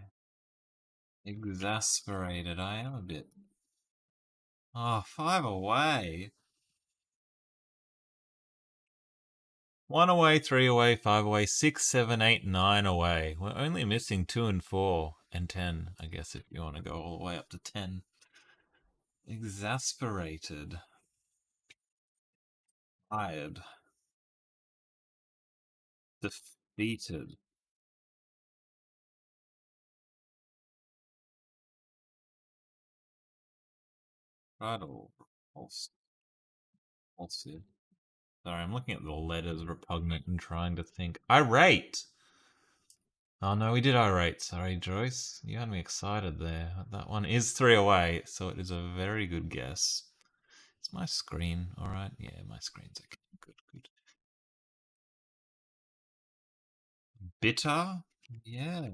Exasperated. I am a bit. Oh, 5 away. 1 away, 3 away, 5 away, 6, 7, 8, 9 away. We're only missing 2 and 4 and 10, I guess, if you want to go all the way up to 10. Exasperated. Tired. Defeated. Rattle. Repulsive. Sorry, I'm looking at the letters repugnant and trying to think. Irate! Oh no, we did irate. Sorry, Joyce. You had me excited there. That one is 3 away, so it is a very good guess. Is my screen alright? Yeah, my screen's okay. Good, good. Bitter? Yeah.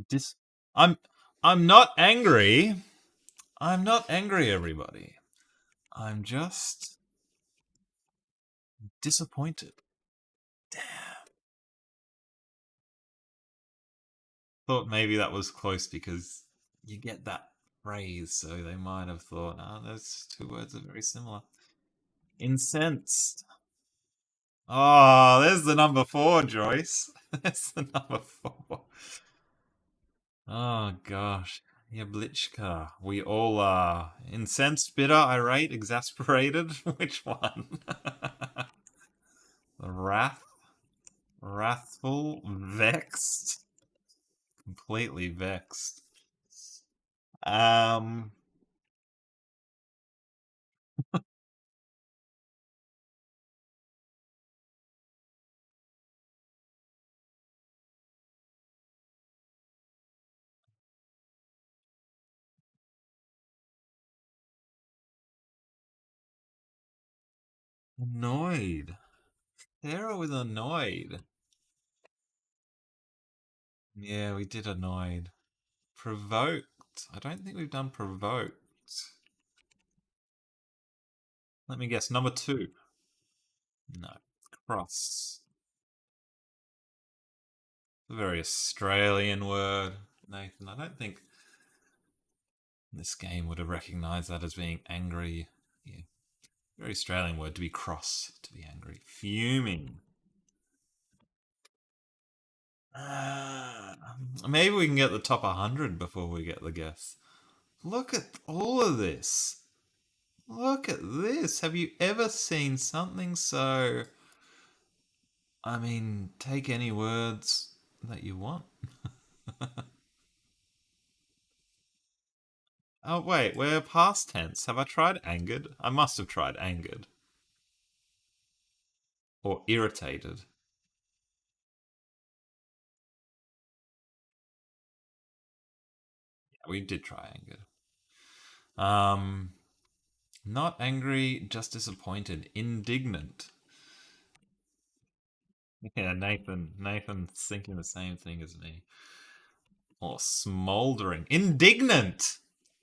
Dis- I'm I'm not angry. I'm not angry, everybody. I'm just disappointed. Damn. Thought maybe that was close because you get that phrase, so they might have thought, ah, those two words are very similar. Incensed. Oh, there's the number four, Joyce. There's the number four. Oh gosh. Yablitchka. We all are incensed, bitter, irate, exasperated. Which one? Wrath, wrathful, vexed, completely vexed. Um, Annoyed. Sarah with annoyed. Yeah, we did annoyed. Provoked. I don't think we've done provoked. Let me guess. Number two. No. Cross. A very Australian word, Nathan. I don't think this game would have recognised that as being angry. Yeah. Very Australian word to be cross, to be angry. Fuming. Maybe we can get the top 100 before we get the guess. Look at all of this. Look at this. Have you ever seen something so. I mean, take any words that you want. Oh, wait, we're past tense. Have I tried angered? I must have tried angered. Or irritated. Yeah, we did try angered. Um, Not angry, just disappointed. Indignant. Yeah, Nathan's thinking the same thing as me. Or smoldering. Indignant!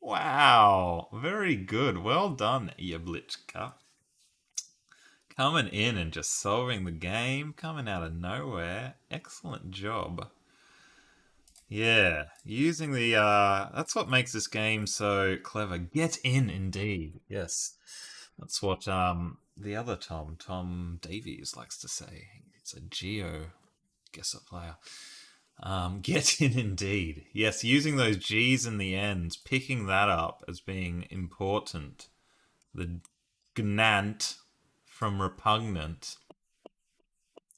Wow. Very good. Well done, Yablitchka. Coming in and just solving the game. Coming out of nowhere. Excellent job. Yeah, using the that's what makes this game so clever. Get in indeed. Yes. That's what the other Tom Davies likes to say. It's a geo guesser player. Get in indeed. Yes, using those G's in the ends, picking that up as being important. The gnant from repugnant.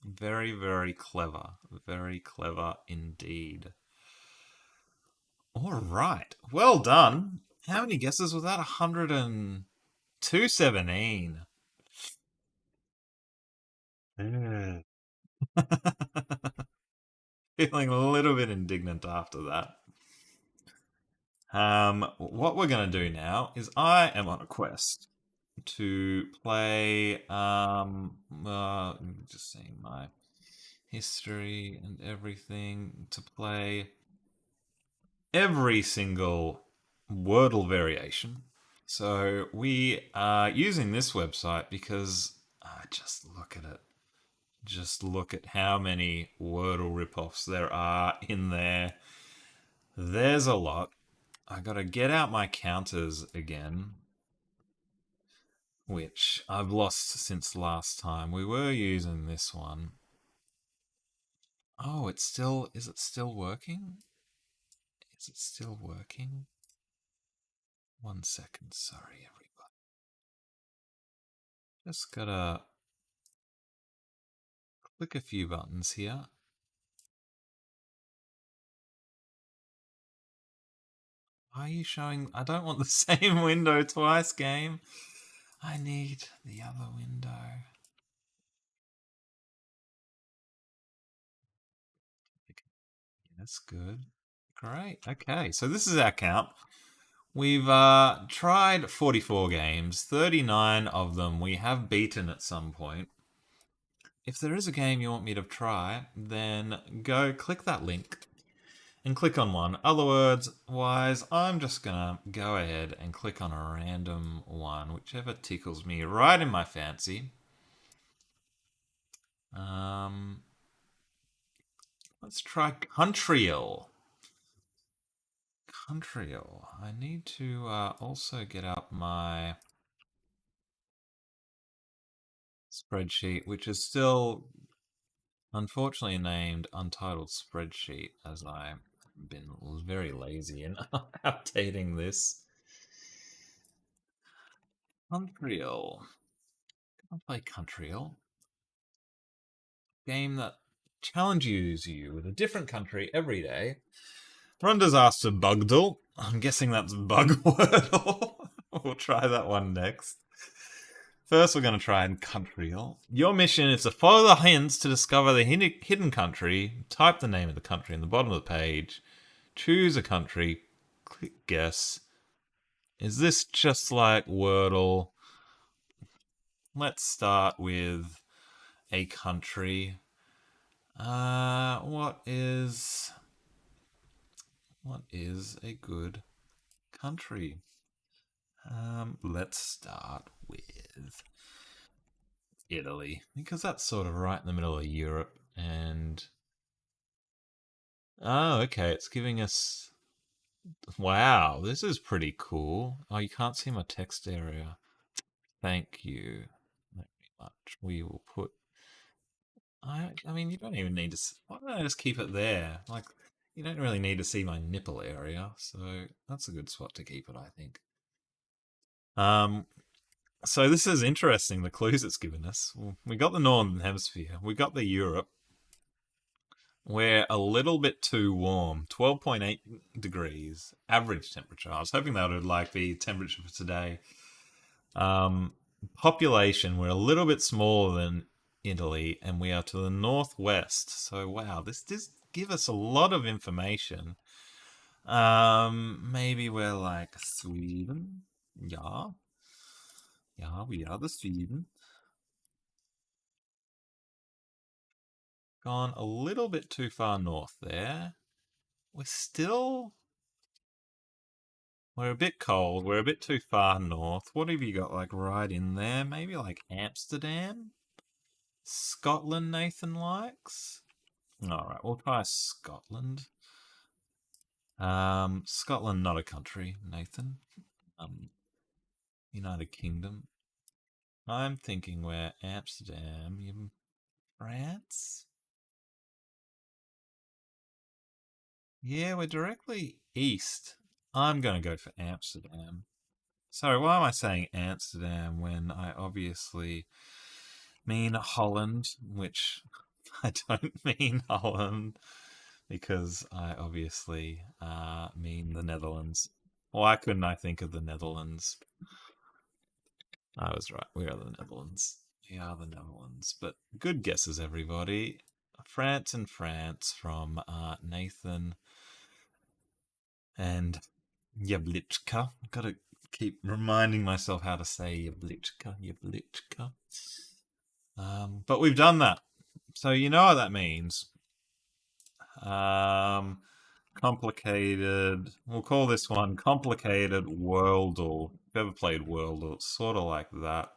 Very, very clever. Very clever indeed. All right. Well done. How many guesses was that? 102.17. Mm. Feeling a little bit indignant after that. What we're going to do now is I am on a quest to play. Just seeing my history and everything to play every single Wordle variation. So we are using this website because just look at it. Just look at how many Wordle ripoffs there are in there. There's a lot. I gotta get out my counters again, which I've lost since last time. We were using this one. Oh, it's still. Is it still working? Is it still working? 1 second. Sorry, everybody. Just gotta click a few buttons here. Why are you showing? I don't want the same window twice, game. I need the other window. That's good. Great. Okay, so this is our count. We've tried 44 games. 39 of them we have beaten at some point. If there is a game you want me to try, then go click that link and click on one. Other words wise, I'm just gonna go ahead and click on a random one, whichever tickles me right in my fancy. Um, let's try Countryal. Countryal. I need to also get up my spreadsheet, which is still unfortunately named Untitled Spreadsheet, as I've been very lazy in updating this. Countryal. I'll play Countryal. Game that challenges you with a different country every day. Runda's asked for Bugdle. I'm guessing that's Bug Wordle. We'll try that one next. First, we're going to try and Countryal. Your mission is to follow the hints to discover the hidden country. Type the name of the country in the bottom of the page. Choose a country. Click guess. Is this just like Wordle? Let's start with a country. What is a good country? Let's start with Italy, because that's sort of right in the middle of Europe. And oh, okay, it's giving us. Wow, this is pretty cool. Oh, you can't see my text area. Thank you very much. We will put. I mean, you don't even need to. Why don't I just keep it there? Like, you don't really need to see my nipple area, so that's a good spot to keep it, I think. Um, so this is interesting. The clues it's given us. We got the Northern Hemisphere. We got the Europe. We're a little bit too warm. 12.8 degrees average temperature. I was hoping that would like be temperature for today. Um, Population, we're a little bit smaller than Italy, and we are to the northwest. So wow, this does give us a lot of information. Maybe we're like Sweden. Yeah. Yeah, we are the Sweden. Gone a little bit too far north there. We're a bit cold. We're a bit too far north. What have you got like right in there? Maybe like Amsterdam? Scotland, Nathan likes? Alright, we'll try Scotland. Scotland, not a country, Nathan. United Kingdom. I'm thinking we're Amsterdam, France? Yeah, we're directly east. I'm going to go for Amsterdam. Sorry, why am I saying Amsterdam when I obviously mean Holland, which I don't mean Holland because I obviously mean the Netherlands. Why couldn't I think of the Netherlands? I was right. We are the Netherlands. We are the Netherlands. But good guesses, everybody. France and France from Nathan and Yablitchka. Got to keep reminding myself how to say Yablitchka. Yablitchka. But we've done that. So you know what that means. Complicated. We'll call this one Complicated Wordle. If you've ever played Wordle, it's sort of like that.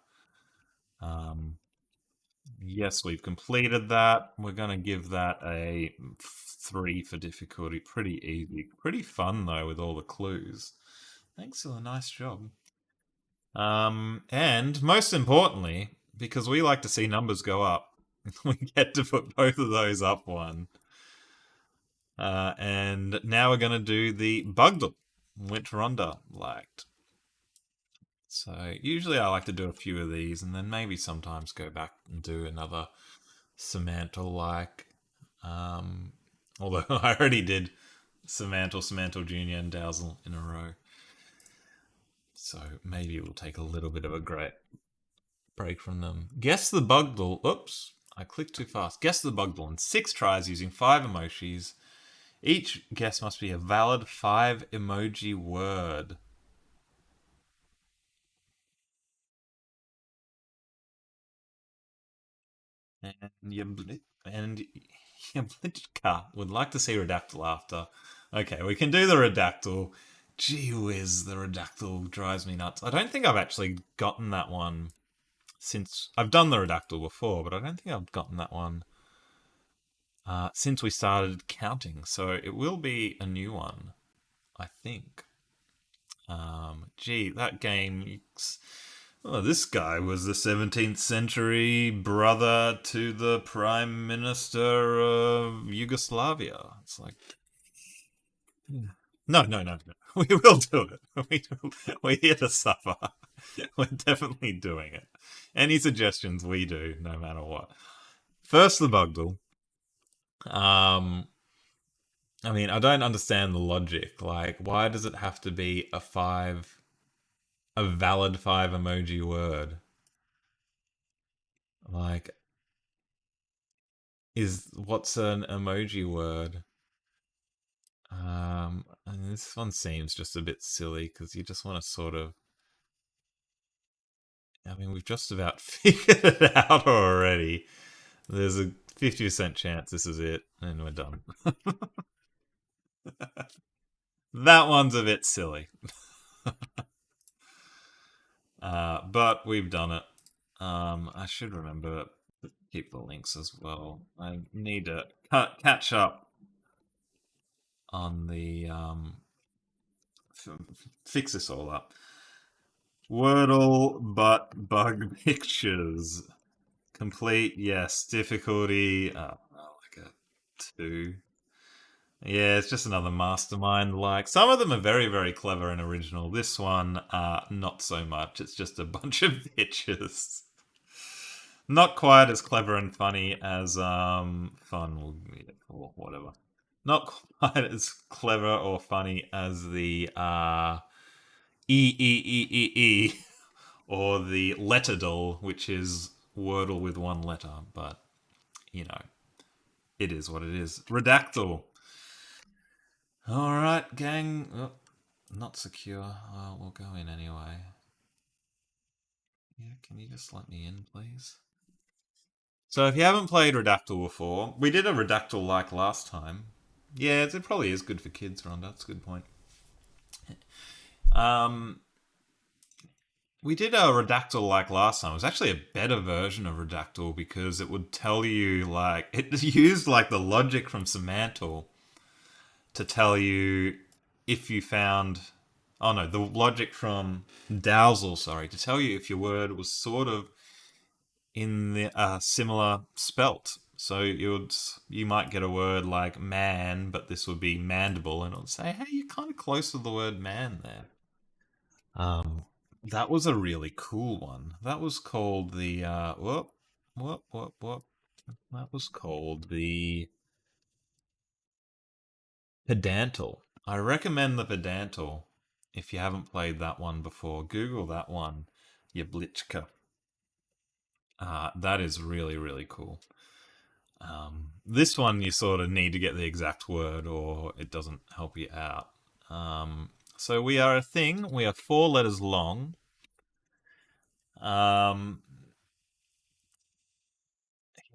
Yes, we've completed that. We're going to give that a 3 for difficulty. Pretty easy. Pretty fun, though, with all the clues. Thanks for a nice job. And most importantly, because we like to see numbers go up, we get to put both of those up one. And now we're going to do the Bugdle, which Rhonda liked. So usually I like to do a few of these and then maybe sometimes go back and do another Semantle like. Although I already did Semantle Junior, and Dazzle in a row. So maybe we'll take a little bit of a great break from them. Guess the Bugdle. Oops, I clicked too fast. Guess the Bugdle in 6 tries using 5 emojis. Each guess must be a valid 5 emoji word. And Yablitchka would like to see Redactyl after. Okay, we can do the Redactyl. Gee whiz, the Redactyl drives me nuts. I don't think I've actually gotten that one since... I've done the Redactyl before, but I don't think I've gotten that one since we started counting. So it will be a new one. I think. Gee, that game. Oh, this guy was the 17th century brother to the Prime Minister of Yugoslavia. It's like, no, no, no, no. We will do it. We're here to suffer. We're definitely doing it. Any suggestions, we do, no matter what. First, the Bugdle. Um, I mean, I don't understand the logic. Like, why does it have to be a valid five emoji word? Like, what's an emoji word? And this one seems just a bit silly because you just want to sort of. I mean, we've just about figured it out already. There's a 50% chance this is it, and we're done. That one's a bit silly. But we've done it. I should remember to keep the links as well. I need to catch up on the fix this all up. Wordle but bug pictures. Complete, yes. Difficulty, like a 2. Yeah, it's just another mastermind. Like, some of them are very, very clever and original. This one, not so much. It's just a bunch of bitches. Not quite as clever and funny as fun or whatever. Not quite as clever or funny as the E or the Letterdle, which is Wordle with one letter, but you know, it is what it is. Redactyl. All right, gang. Oh, not secure. We'll go in anyway. Yeah, can you just let me in, please? So if you haven't played Redactyl before, we did a Redactyl like last time. Yeah, it probably is good for kids, Rhonda. That's a good point. Um, we did a Redactyl like last time. It was actually a better version of Redactyl because it would tell you, like, it used like the logic from Semantle to tell you if you found. Oh no, the logic from Dowsel, sorry, to tell you if your word was sort of in the similar spelt. So you might get a word like man, but this would be mandible, and it would say, "Hey, you're kind of close to the word man there." Um, that was a really cool one. That was called the what? That was called the Pedantal. I recommend the Pedantal if you haven't played that one before. Google that one, you blitchka. That is really, really cool. This one you sort of need to get the exact word or it doesn't help you out. So we are a thing. We are 4 letters long. Um,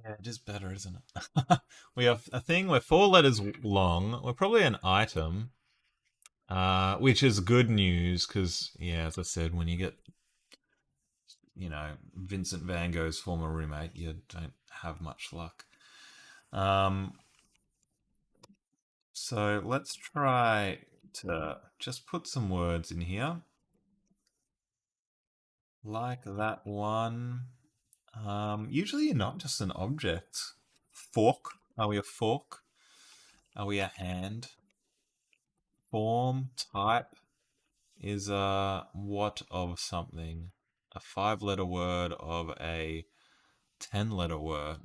yeah, it is better, isn't it? We have a thing. We're 4 letters long. We're probably an item, which is good news because, yeah, as I said, when you get, Vincent Van Gogh's former roommate, you don't have much luck. So let's try to just put some words in here. Like that one. Usually you're not just an object. Fork. Are we a fork? Are we a hand? Form, type is a what of something. A 5 letter word of a 10 letter word.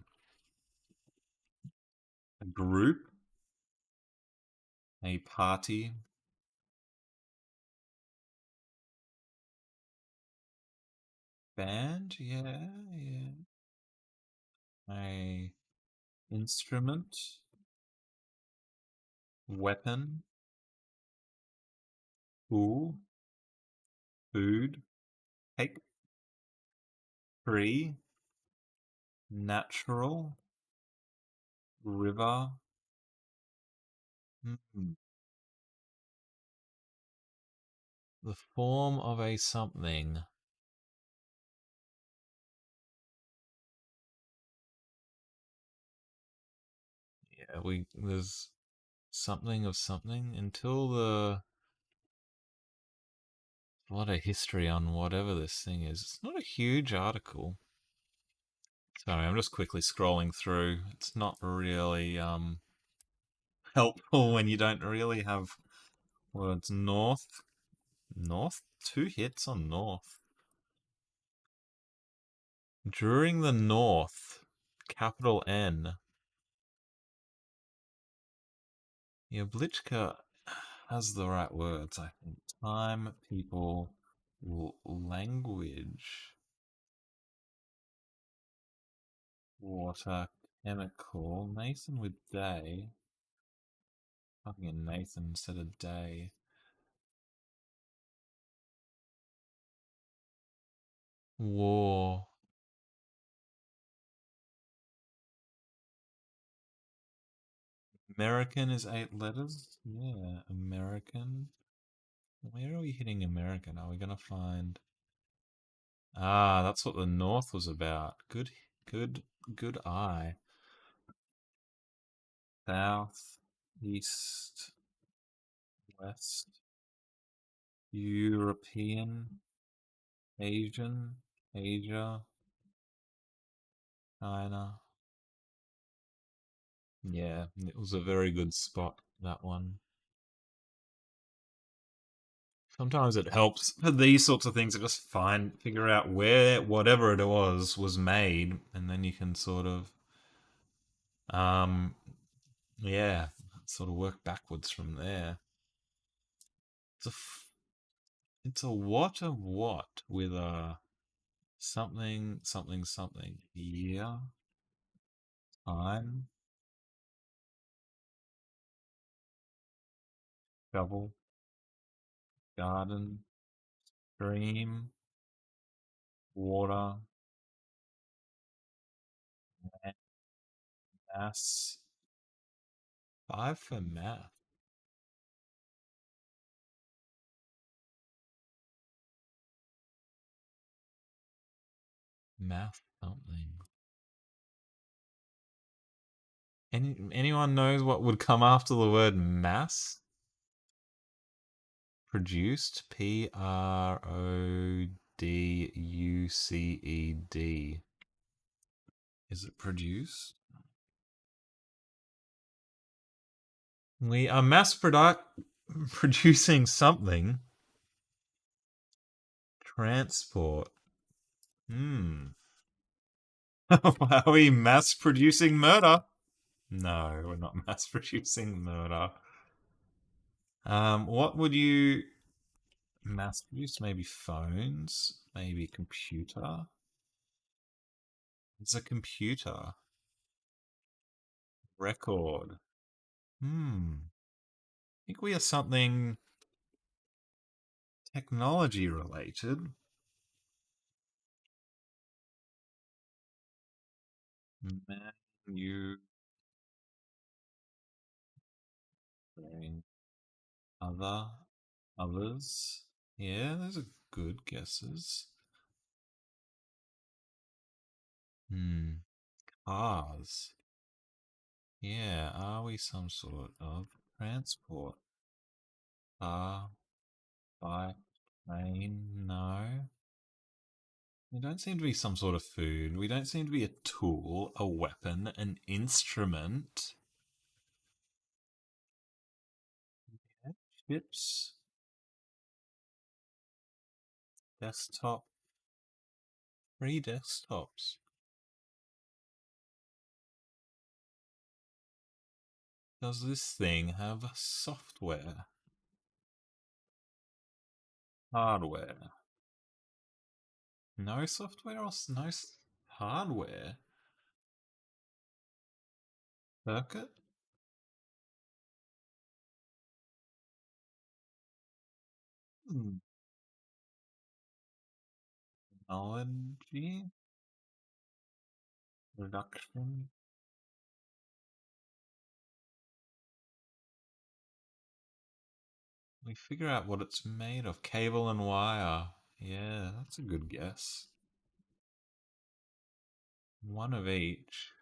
A group. A party. Band. Yeah, yeah. A instrument. Weapon. Tool. Food. Cake. Tree. Natural. River. Hmm. The form of a something. Yeah, there's something of something until the A lot of history on whatever this thing is. It's not a huge article. Sorry, I'm just quickly scrolling through. It's not really helpful when you don't really have words. North. North? Two hits on North. During the North. Capital N. Yeah, Blitchka has the right words, I think. Time, people, language, water, chemical. Nathan with day. Fucking Nathan instead of day. War. American is 8 letters. Yeah, American. Where are we hitting American? Are we gonna find? Ah, that's what the North was about. Good, good, good eye. South, East, West, European, Asian, Asia, China. Yeah, it was a very good spot, that one. Sometimes it helps for these sorts of things to just figure out where whatever it was made, and then you can sort of, um, yeah, sort of work backwards from there. It's a, it's a what of what with a something, something, something. Year, time, shovel, garden, stream, water, mass. Five for math. Math something. Anyone knows what would come after the word mass? Produced. Produceed. Is it produced? We are producing something. Transport. Hmm. Are we mass producing murder? No, we're not mass producing murder. What would you mass produce? Maybe phones? Maybe computer? It's a computer. Record. I think we are something technology related. Manufacturing. Other. Others. Yeah, those are good guesses. Cars. Yeah, are we some sort of transport? Car, bike, train? No. We don't seem to be some sort of food. We don't seem to be a tool, a weapon, an instrument. Chips, desktop, three desktops. Does this thing have software? Hardware? No software or no hardware? Circuit? Hmm. Technology? Reduction? We figure out what it's made of. Cable and wire. Yeah, that's a good guess. One of each.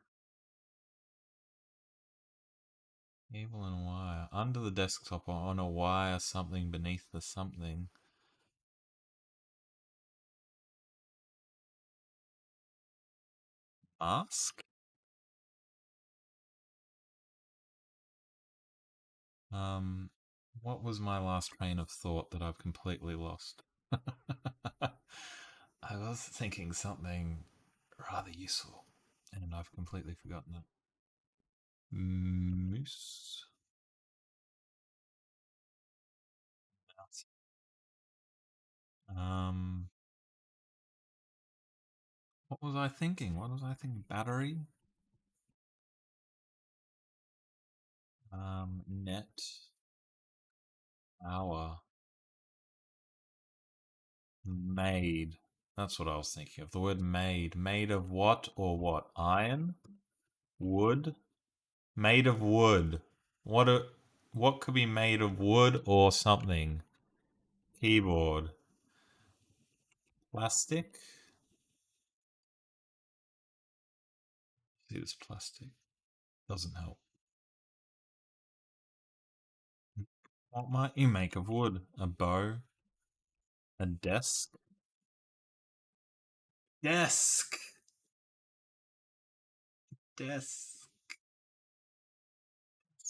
Cable and wire. Under the desktop or on a wire something beneath the something. Ask? Um, what was my last train of thought that I've completely lost? I was thinking something rather useful, and I've completely forgotten it. Moose. Um, what was I thinking? What was I thinking? Battery. Net. Hour. Made. That's what I was thinking of. The word made. Made of what or what? Iron? Wood? Made of wood. What could be made of wood or something? Keyboard. Plastic? It was plastic. Doesn't help. What might you make of wood? A bow? A desk? Desk! Desk.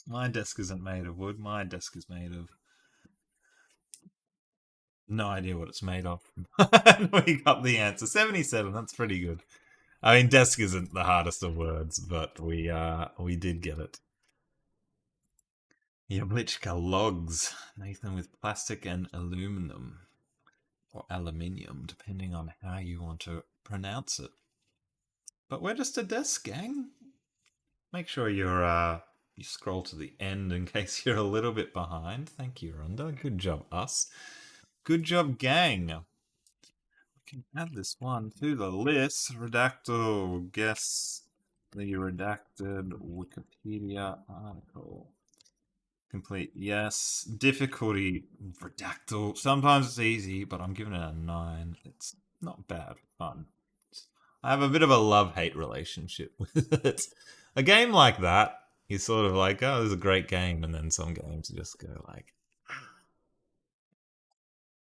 My desk isn't made of wood. My desk is made of no idea what it's made of. We got the answer. 77. That's pretty good. I mean, desk isn't the hardest of words, but we did get it. Yablichka logs, Nathan, with plastic and aluminum or aluminium, depending on how you want to pronounce it. But we're just a desk, gang. Make sure you scroll to the end in case you're a little bit behind. Thank you, Rhonda. Good job, us. Good job, gang. We can add this one to the list. Redactal. Guess the redacted Wikipedia article. Complete. Yes. Difficulty. Redactal. Sometimes it's easy, but I'm giving it a 9. It's not bad. Fun. I have a bit of a love-hate relationship with it. A game like that, you're sort of like, oh, this is a great game, and then some games just go like,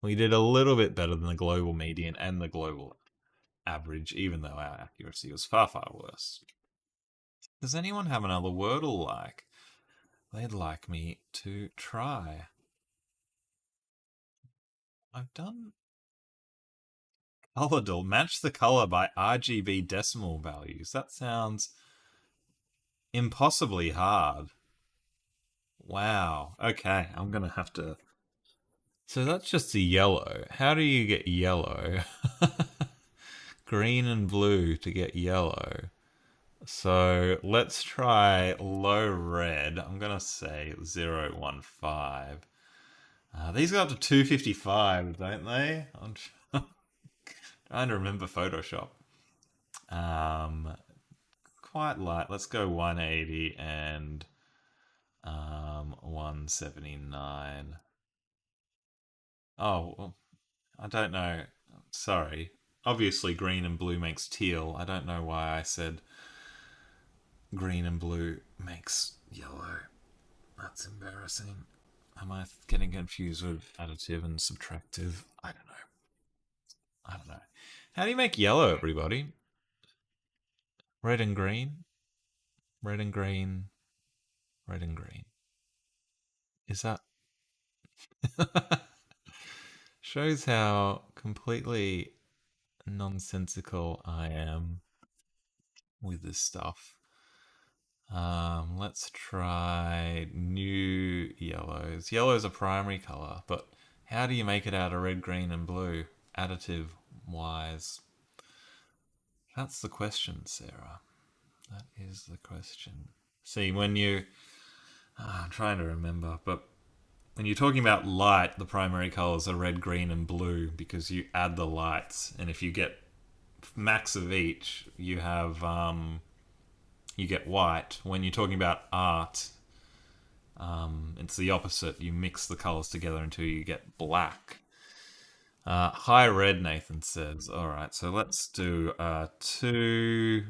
we did a little bit better than the global median and the global average, even though our accuracy was far, far worse. Does anyone have another Wordle like they'd like me to try? I've done Colordle. Match the color by RGB decimal values. That sounds impossibly hard. Wow. Okay, I'm gonna have to. So that's just a yellow. How do you get yellow? Green and blue to get yellow. So let's try low red. I'm gonna say 015. These go up to 255, don't they? I'm trying to remember Photoshop. Quite light. Let's go 180 and 179. Oh, well, I don't know. Sorry. Obviously, green and blue makes teal. I don't know why I said green and blue makes yellow. That's embarrassing. Am I getting confused with additive and subtractive? I don't know. I don't know. How do you make yellow, everybody? Red and green? Red and green? Red and green. Is that. Shows how completely nonsensical I am with this stuff. Let's try new yellows. Yellow is a primary color, but how do you make it out of red, green, and blue? Additive wise. That's the question, Sarah. That is the question. See, when you. I'm trying to remember, but when you're talking about light, the primary colors are red, green, and blue because you add the lights, and if you get max of each, you have you get white. When you're talking about art, it's the opposite. You mix the colors together until you get black. High red, Nathan says. All right, so let's do 2.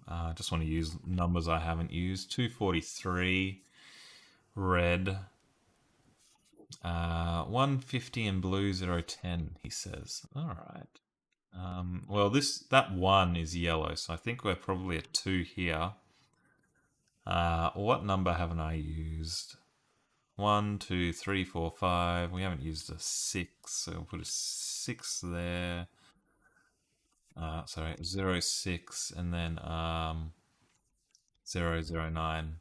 I just want to use numbers I haven't used. 243 red. 150 and blue 010, he says. All right. Well, that 1 is yellow, so I think we're probably at 2 here. What number haven't I used? 1, 2, 3, 4, 5. We haven't used a 6, so we'll put a 6 there. Sorry, 0, 6, and then 0, 0, 9.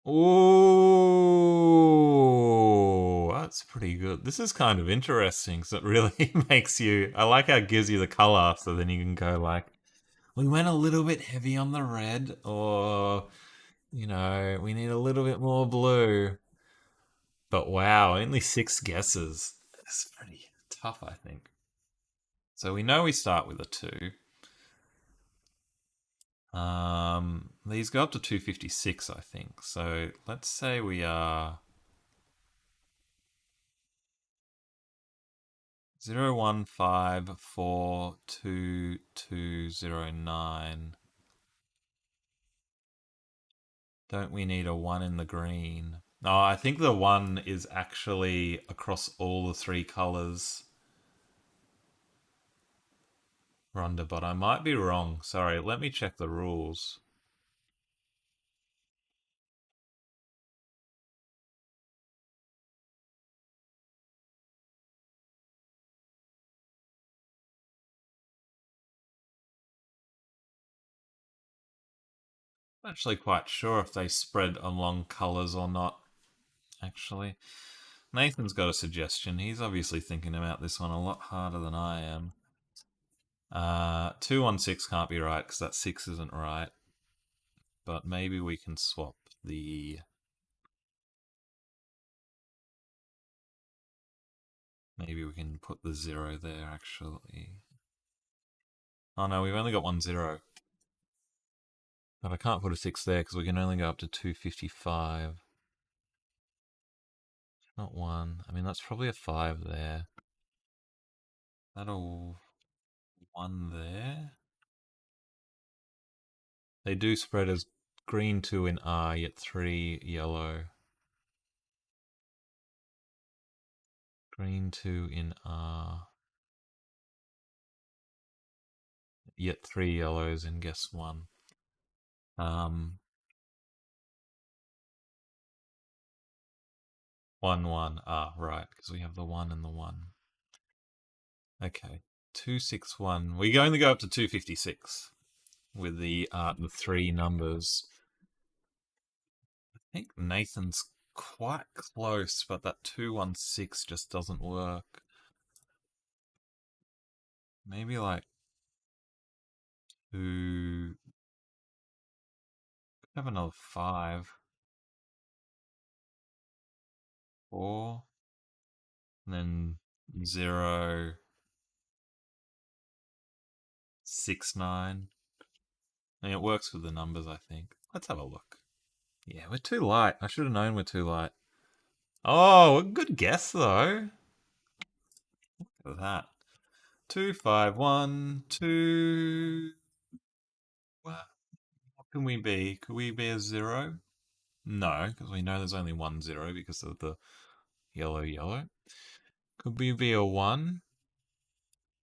Ooh, that's pretty good. This is kind of interesting. So it really makes you. I like how it gives you the color, so then you can go like, we went a little bit heavy on the red, or we need a little bit more blue. But wow, only 6 guesses. That's pretty tough, I think. So we know we start with a 2. These go up to 256, I think. So let's say we are 015422209. Don't we need a 1 in the green? No, I think the 1 is actually across all the 3 colors. Rhonda, but I might be wrong. Sorry, let me check the rules. I'm actually quite sure if they spread along colors or not, actually. Nathan's got a suggestion. He's obviously thinking about this one a lot harder than I am. 216 can't be right because that 6 isn't right. But maybe we can swap the. Maybe we can put the 0 there, actually. Oh no, we've only got 1 0. But I can't put a 6 there because we can only go up to 255. Not 1. I mean, that's probably a 5 there. That'll 1 there. They do spread as green 2 in R, yet 3 yellow. Green 2 in R, yet 3 yellows in guess 1. 1 1. Ah, right, because we have the 1 and the 1. Okay. 261. We only go up to 256 with the 3 numbers. I think Nathan's quite close, but that 216 just doesn't work. Maybe like 2. Have another 5. 4. And then 0, 6, 9. I mean, it works with the numbers, I think. Let's have a look. Yeah, we're too light. I should have known we're too light. Oh, a good guess, though. Look at that. 251, 2. What can we be? Could we be a 0? No, because we know there's only 1 0 because of the yellow yellow. Could we be a 1?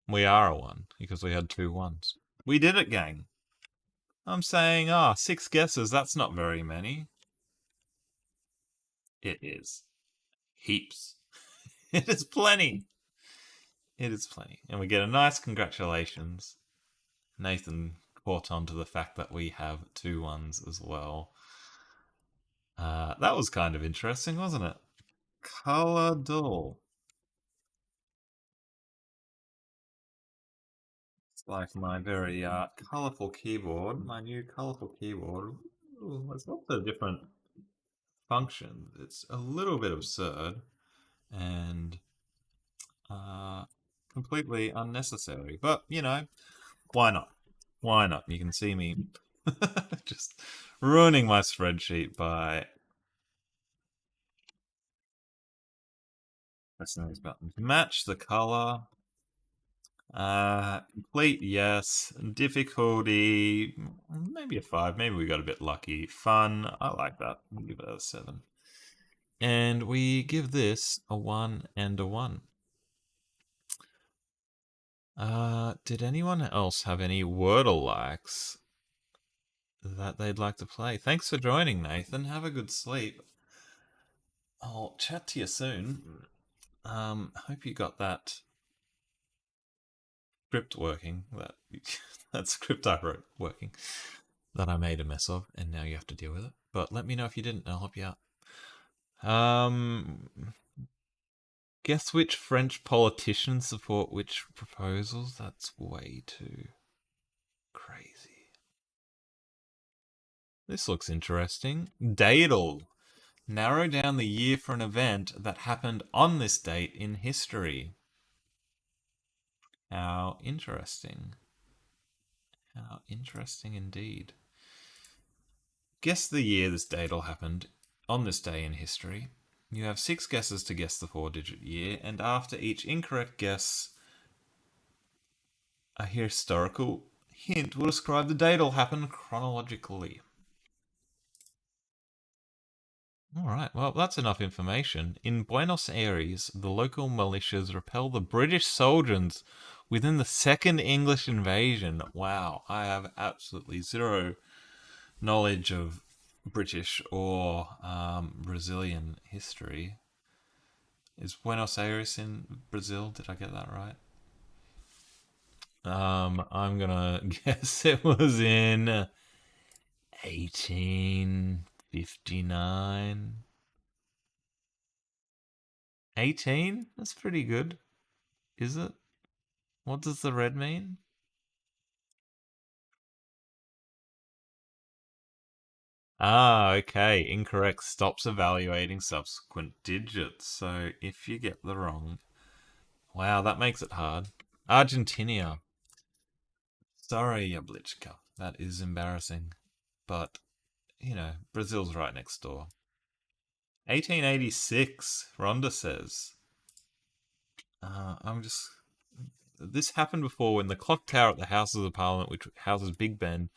We are a 1 because we had 2 1s. We did it, gang. I'm saying, 6 guesses, that's not very many. It is. Heaps. It is plenty. It is plenty. And we get a nice congratulations. Nathan caught on to the fact that we have 2 1s as well. That was kind of interesting, wasn't it? Color dull. It's like my very colorful keyboard, my new colorful keyboard. Ooh, there's lots of different functions. It's a little bit absurd and completely unnecessary. But, why not? Why not? You can see me just ruining my spreadsheet by pressing these buttons. Match the color. Complete, yes. Difficulty, maybe a 5. Maybe we got a bit lucky. Fun, I like that. We'll give it a 7. And we give this a 1 and a 1. Did anyone else have any Wordle likes that they'd like to play? Thanks for joining, Nathan. Have a good sleep. I'll chat to you soon. Hope you got that script working. That script I wrote working that I made a mess of, and now you have to deal with it. But let me know if you didn't, and I'll help you out. Guess which French politicians support which proposals? That's way too crazy. This looks interesting. Daedal. Narrow down the year for an event that happened on this date in history. How interesting. How interesting indeed. Guess the year this daedal happened on this day in history. You have 6 guesses to guess the 4-digit year, and after each incorrect guess, a historical hint will describe the daedal happened chronologically. Alright, well, that's enough information. In Buenos Aires, the local militias repelled the British soldiers within the Second English invasion. Wow, I have absolutely zero knowledge of British or Brazilian history. Is Buenos Aires in Brazil? Did I get that right? I'm gonna guess it was in 1859. 18? That's pretty good. Is it? What does the red mean? Ah, okay. Incorrect stops evaluating subsequent digits. So if you get the wrong. Wow, that makes it hard. Argentina. Sorry, Yablichka. That is embarrassing. But, Brazil's right next door. 1886, Rhonda says. I'm just. This happened before when the clock tower at the Houses of Parliament, which houses Big Ben,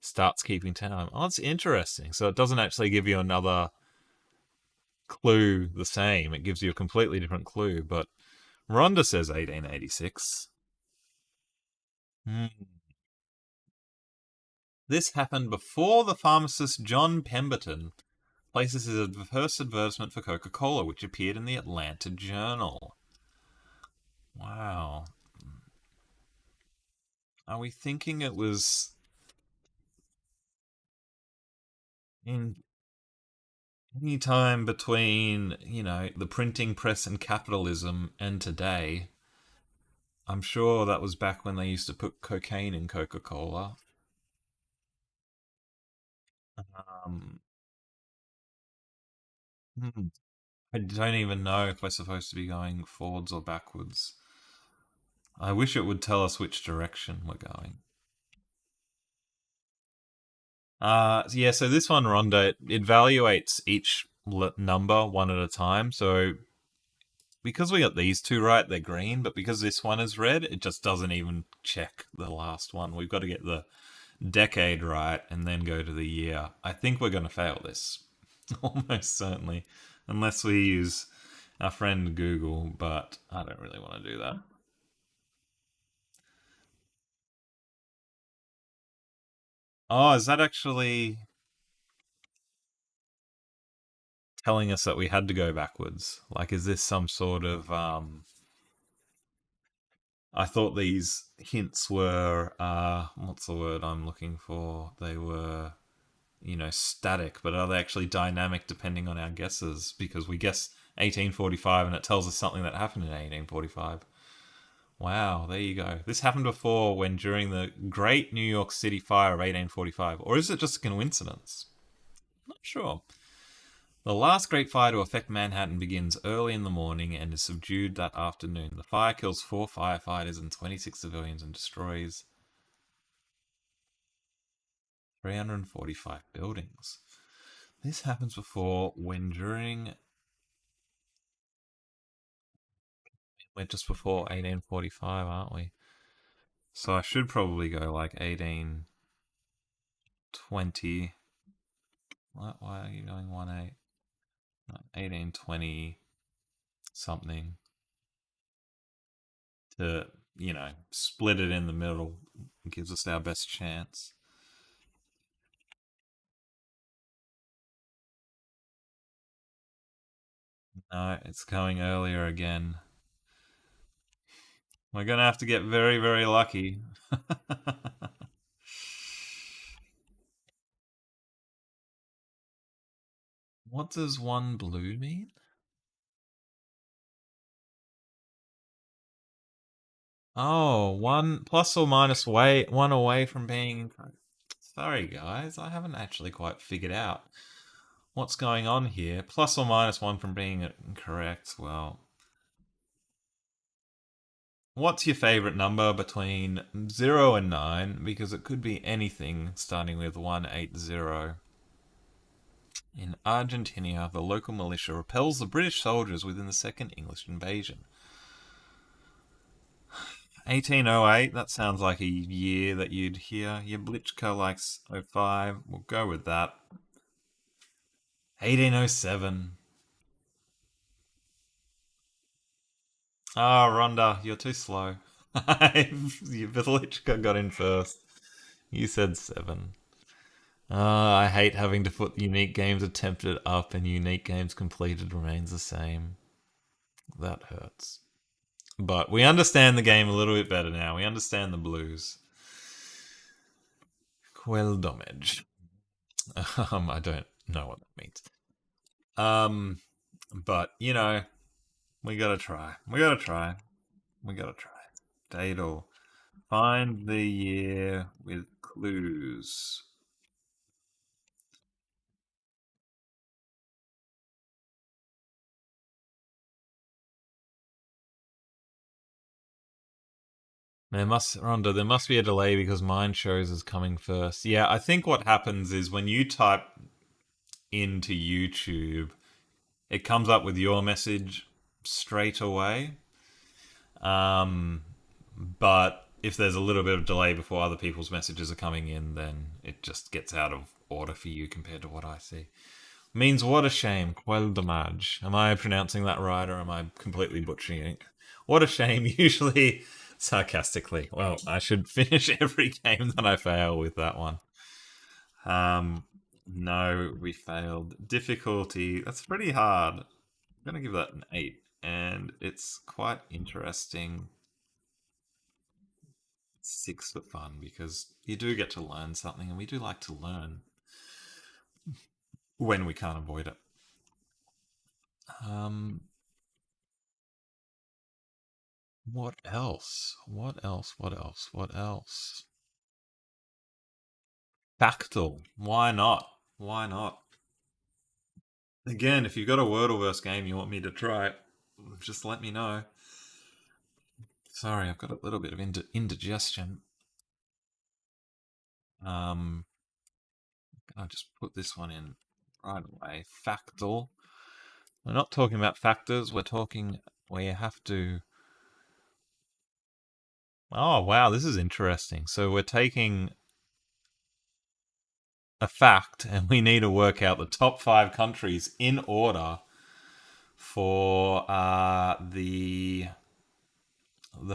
starts keeping time. Oh, it's interesting. So it doesn't actually give you another clue the same. It gives you a completely different clue. But Rhonda says 1886. Hmm. This happened before the pharmacist John Pemberton places his first advertisement for Coca-Cola, which appeared in the Atlanta Journal. Wow. Are we thinking it was in any time between, the printing press and capitalism and today? I'm sure that was back when they used to put cocaine in Coca-Cola. Um, hmm, I don't even know if we're supposed to be going forwards or backwards. I wish it would tell us which direction we're going. Yeah, so this one, Rhonda, it evaluates each number one at a time. So because we got these two right, they're green, but because this one is red, it just doesn't even check the last one. We've got to get the decade right and then go to the year. I think we're going to fail this. Almost certainly. Unless we use our friend Google, but I don't really want to do that. Oh, is that actually telling us that we had to go backwards? Like, is this some sort of I thought these hints were what's the word I'm looking for? They were, static, but are they actually dynamic depending on our guesses? Because we guess 1845 and it tells us something that happened in 1845. Wow, there you go. This happened before when during the Great New York City Fire of 1845, or is it just a coincidence? Not sure. The last great fire to affect Manhattan begins early in the morning and is subdued that afternoon. The fire kills 4 firefighters and 26 civilians and destroys 345 buildings. This happens before when during. We're just before 1845, aren't we? So I should probably go like 1820. Why are you going 1-8? 1820 something to split it in the middle. It gives us our best chance. No, it's going earlier again. We're gonna have to get very, very lucky. What does one blue mean? Oh, one plus or minus one away from being incorrect. Sorry, guys, I haven't actually quite figured out what's going on here. Plus or minus one from being incorrect. Well, what's your favorite number between 0 and 9? Because it could be anything starting with 180. In Argentina, the local militia repels the British soldiers within the Second English invasion. 1808, that sounds like a year that you'd hear. Your Blitchka likes '05. We'll go with that. 1807. Ah, Rhonda, you're too slow. Your Blitchka got in first. You said 7. I hate having to put unique games attempted up and unique games completed remains the same. That hurts. But we understand the game a little bit better now. We understand the blues. Quel dommage. I don't know what that means. Um, but we gotta try. We gotta try. We gotta try. Daedal. Find the year with clues. There must be a delay because mine shows is coming first. Yeah, I think what happens is when you type into YouTube, it comes up with your message straight away. Um, but if there's a little bit of delay before other people's messages are coming in, then it just gets out of order for you compared to what I see. Means what a shame. Quel dommage. Am I pronouncing that right or am I completely butchering it? What a shame. Usually sarcastically. Well, I should finish every game that I fail with that one. Um, no, we failed. Difficulty. That's pretty hard. I'm gonna give that an 8, and it's quite interesting. 6 for fun because you do get to learn something, and we do like to learn when we can't avoid it. Um, what else? What else? What else? What else? Factal. Why not? Why not? Again, if you've got a Wordleverse game you want me to try, just let me know. Sorry, I've got a little bit of indigestion. I'll just put this one in right away. Factal. We're not talking about factors. We're talking where you have to. Oh wow, this is interesting. So we're taking a fact, and we need to work out the top 5 countries in order for the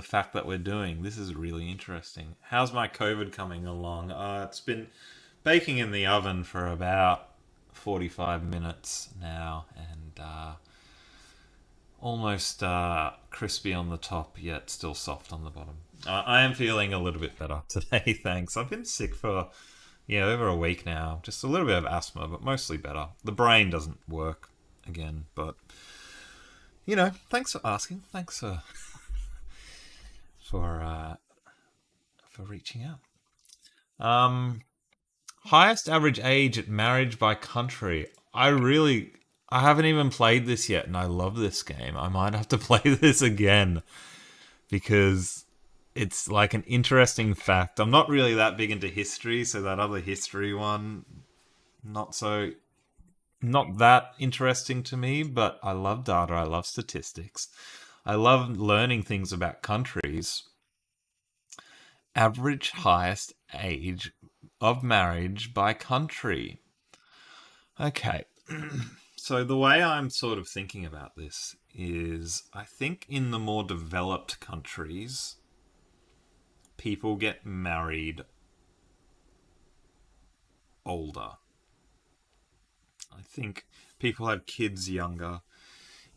fact that we're doing. This is really interesting. How's my COVID coming along? It's been baking in the oven for about 45 minutes now, and almost crispy on the top, yet still soft on the bottom. I am feeling a little bit better today, thanks. I've been sick for over a week now. Just a little bit of asthma, but mostly better. The brain doesn't work again, but thanks for asking. Thanks for for reaching out. Highest average age at marriage by country. I haven't even played this yet, and I love this game. I might have to play this again because it's like an interesting fact. I'm not really that big into history, so that other history one, not that interesting to me, but I love data, I love statistics. I love learning things about countries. Average highest age of marriage by country. Okay. So the way I'm sort of thinking about this is I think in the more developed countries, people get married older. I think people have kids younger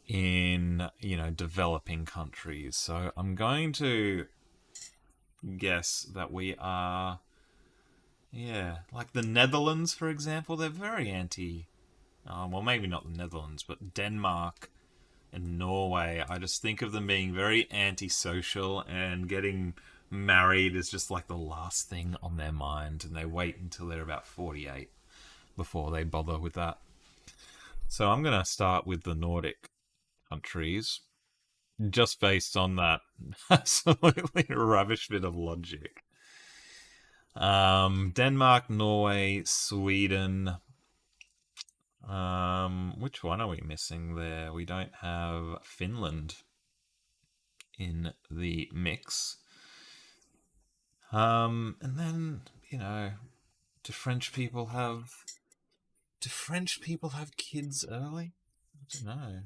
in, developing countries. So I'm going to guess that we are, yeah, like the Netherlands, for example, they're very anti. Well, maybe not the Netherlands, but Denmark and Norway. I just think of them being very antisocial, and getting married is just like the last thing on their mind, and they wait until they're about 48 before they bother with that. So I'm going to start with the Nordic countries, just based on that absolutely rubbish bit of logic. Denmark, Norway, Sweden. Which one are we missing there? We don't have Finland in the mix. And then, do French people have kids early? I don't know.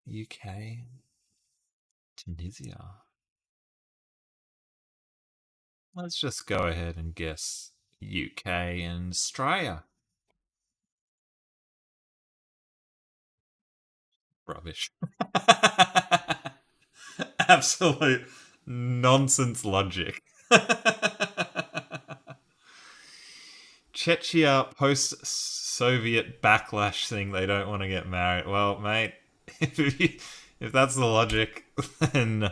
UK, Tunisia. Let's just go ahead and guess UK and Australia. Rubbish. Absolute nonsense logic. Chechnya post Soviet backlash thing, they don't want to get married. Well, mate, if that's the logic, then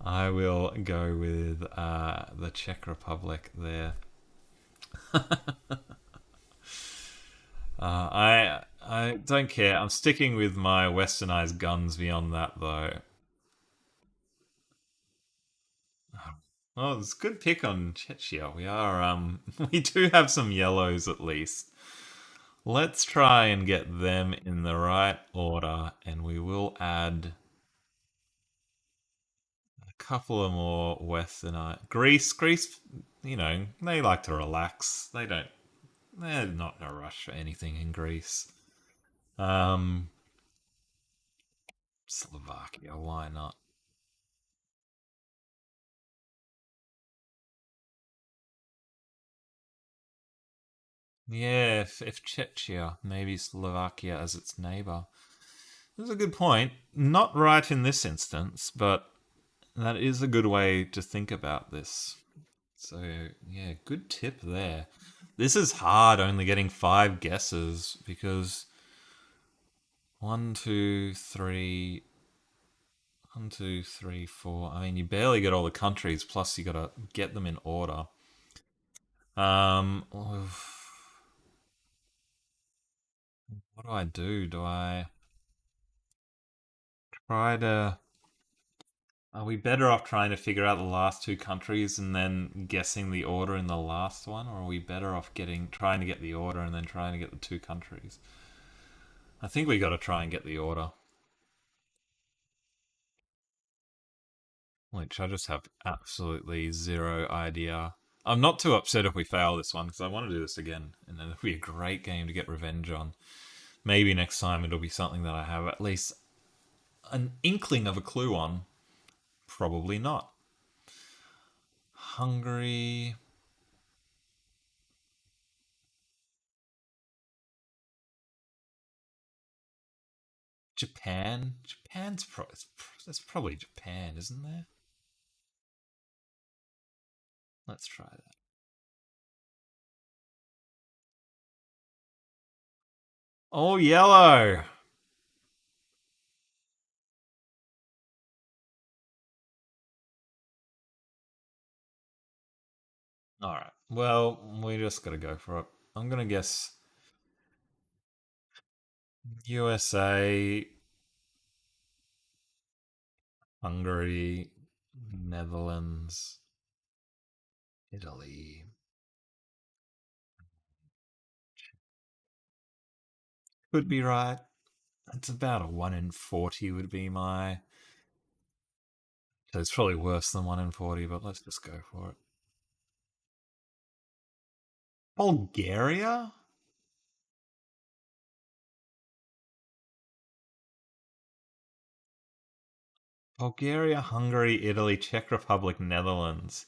I will go with the Czech Republic there. I don't care. I'm sticking with my westernized guns beyond that, though. Oh, it's a good pick on Chechnya. We are we do have some yellows at least. Let's try and get them in the right order, and we will add a couple of more westernized. Greece, they like to relax. They're not in a rush for anything in Greece. Um, Slovakia, why not? Yeah, if Czechia, maybe Slovakia as its neighbor. That's a good point. Not right in this instance, but that is a good way to think about this. So, yeah, good tip there. This is hard only getting five guesses because one, two, three, one, two, three, four. I mean, you barely get all the countries, plus you gotta get them in order. What do I do? Do I try to. Are we better off trying to figure out the last two countries and then guessing the order in the last one, or are we better off trying to get the order and then trying to get the two countries? I think we got to try and get the order, which I just have absolutely zero idea. I'm not too upset if we fail this one because I want to do this again, and then it'll be a great game to get revenge on. Maybe next time it'll be something that I have at least an inkling of a clue on. Probably not. Hungary. Japan. That's probably Japan, isn't there? Let's try that. Oh, yellow. All right. Well, we just got to go for it. I'm gonna guess USA, Hungary, Netherlands, Italy. Could be right. It's about a 1 in 40 would be my. So it's probably worse than 1 in 40, but let's just go for it. Bulgaria? Bulgaria, Hungary, Italy, Czech Republic, Netherlands.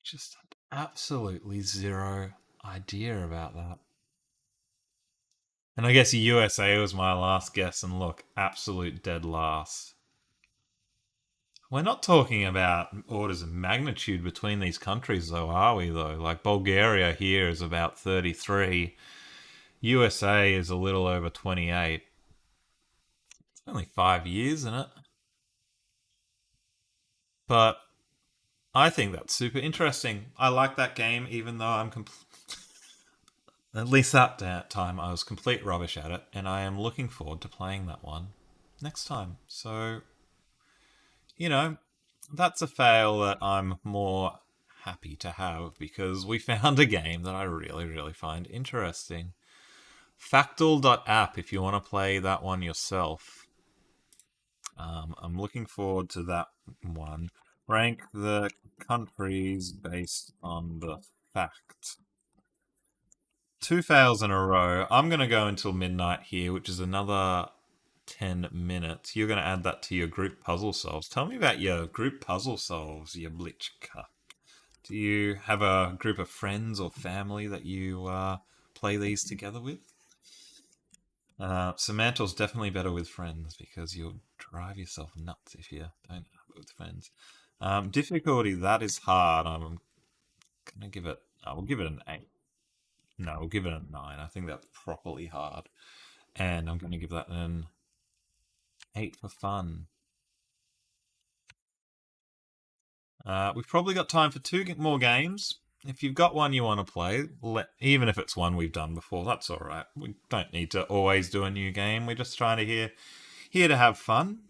Just absolutely zero idea about that. And I guess USA was my last guess, and look, absolute dead last. We're not talking about orders of magnitude between these countries, though, are we, though? Like, Bulgaria here is about 33, USA is a little over 28. It's only 5 years, isn't it? But I think that's super interesting. I like that game, even though at least that time I was complete rubbish at it, and I am looking forward to playing that one next time. So, you know, that's a fail that I'm more happy to have because we found a game that I really, really find interesting. Factal.app, if you want to play that one yourself. I'm looking forward to that one. Rank the countries based on the fact. Two fails in a row. I'm going to go until midnight here, which is another 10 minutes. You're going to add that to your group puzzle solves. Tell me about your group puzzle solves, your Blitzka. Do you have a group of friends or family that you play these together with? Semantle's definitely better with friends because you'll drive yourself nuts if you don't have it with friends. Difficulty, that is hard. I'm gonna give it. I will give it an 8. No, we'll give it a 9. I think that's properly hard, and I'm gonna give that an 8 for fun. We've probably got time for two more games. If you've got one you want to play, even if it's one we've done before, that's all right. We don't need to always do a new game. We're just trying to here to have fun.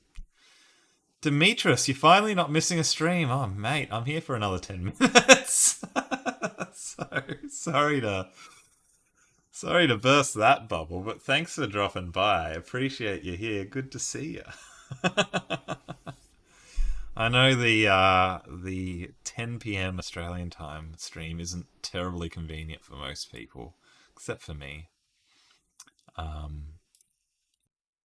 Demetrius, you're finally not missing a stream. Oh, mate, I'm here for another 10 minutes. So sorry to burst that bubble, but thanks for dropping by. I appreciate you here. Good to see you. I know the 10 p.m. Australian time stream isn't terribly convenient for most people, except for me. Um,